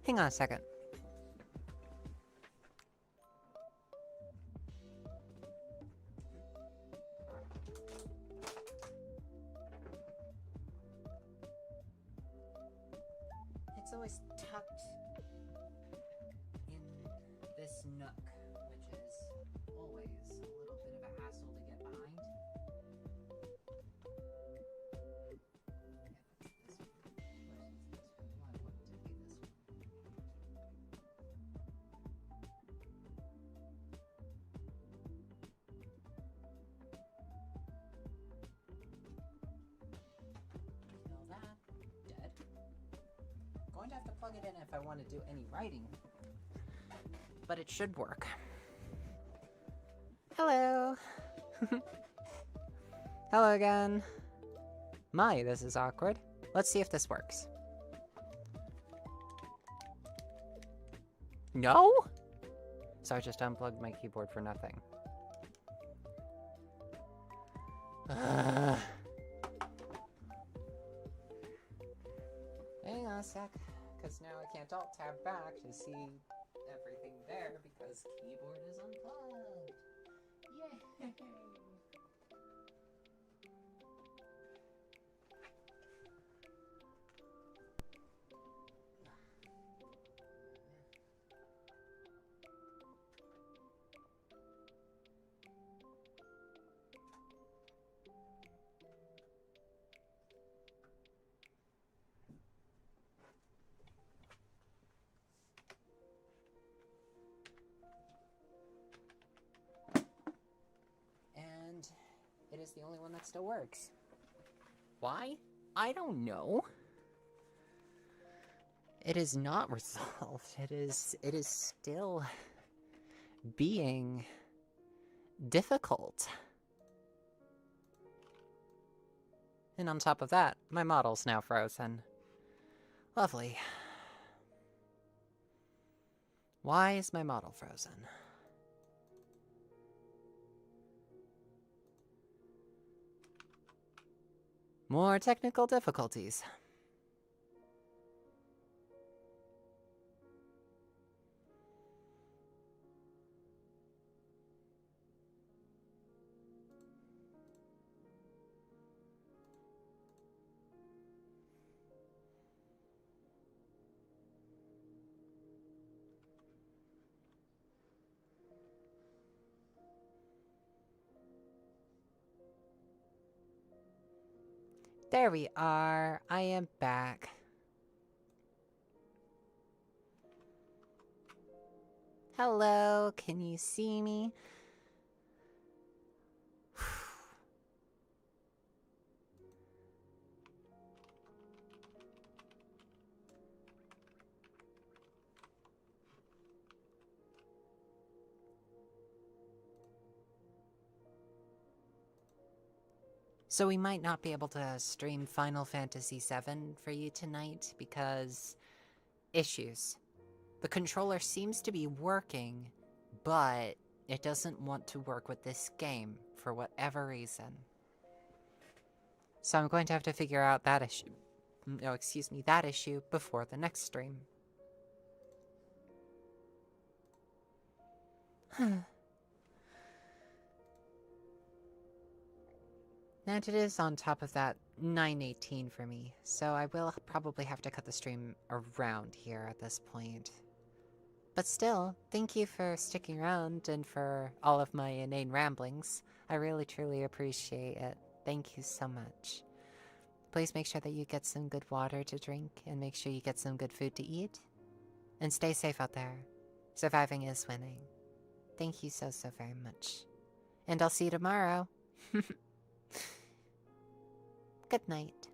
Hang on a second. It's always tucked in this nook, which is always a little bit of a hassle to get behind. Going to have to plug it in if I want to do any writing. But it should work. Hello! Hello again. My, this is awkward. Let's see if this works. No? So I just unplugged my keyboard for nothing. Hang on a sec, because now I can't alt-tab back to see everything there because keyboard is unplugged. Yay! It is the only one that still works. Why? I don't know. It is not resolved. It is still being difficult. And on top of that, my model's now frozen. Lovely. Why is my model frozen? More technical difficulties. There we are. I am back. Hello, can you see me? So we might not be able to stream Final Fantasy VII for you tonight because issues. The controller seems to be working, but it doesn't want to work with this game for whatever reason. So I'm going to have to figure out that issue. No, excuse me, that issue before the next stream. And it is on top of that 9:18 for me, so I will probably have to cut the stream around here at this point. But still, thank you for sticking around and for all of my inane ramblings. I really truly appreciate it. Thank you so much. Please make sure that you get some good water to drink and make sure you get some good food to eat. And stay safe out there. Surviving is winning. Thank you so, so very much. And I'll see you tomorrow. Good night.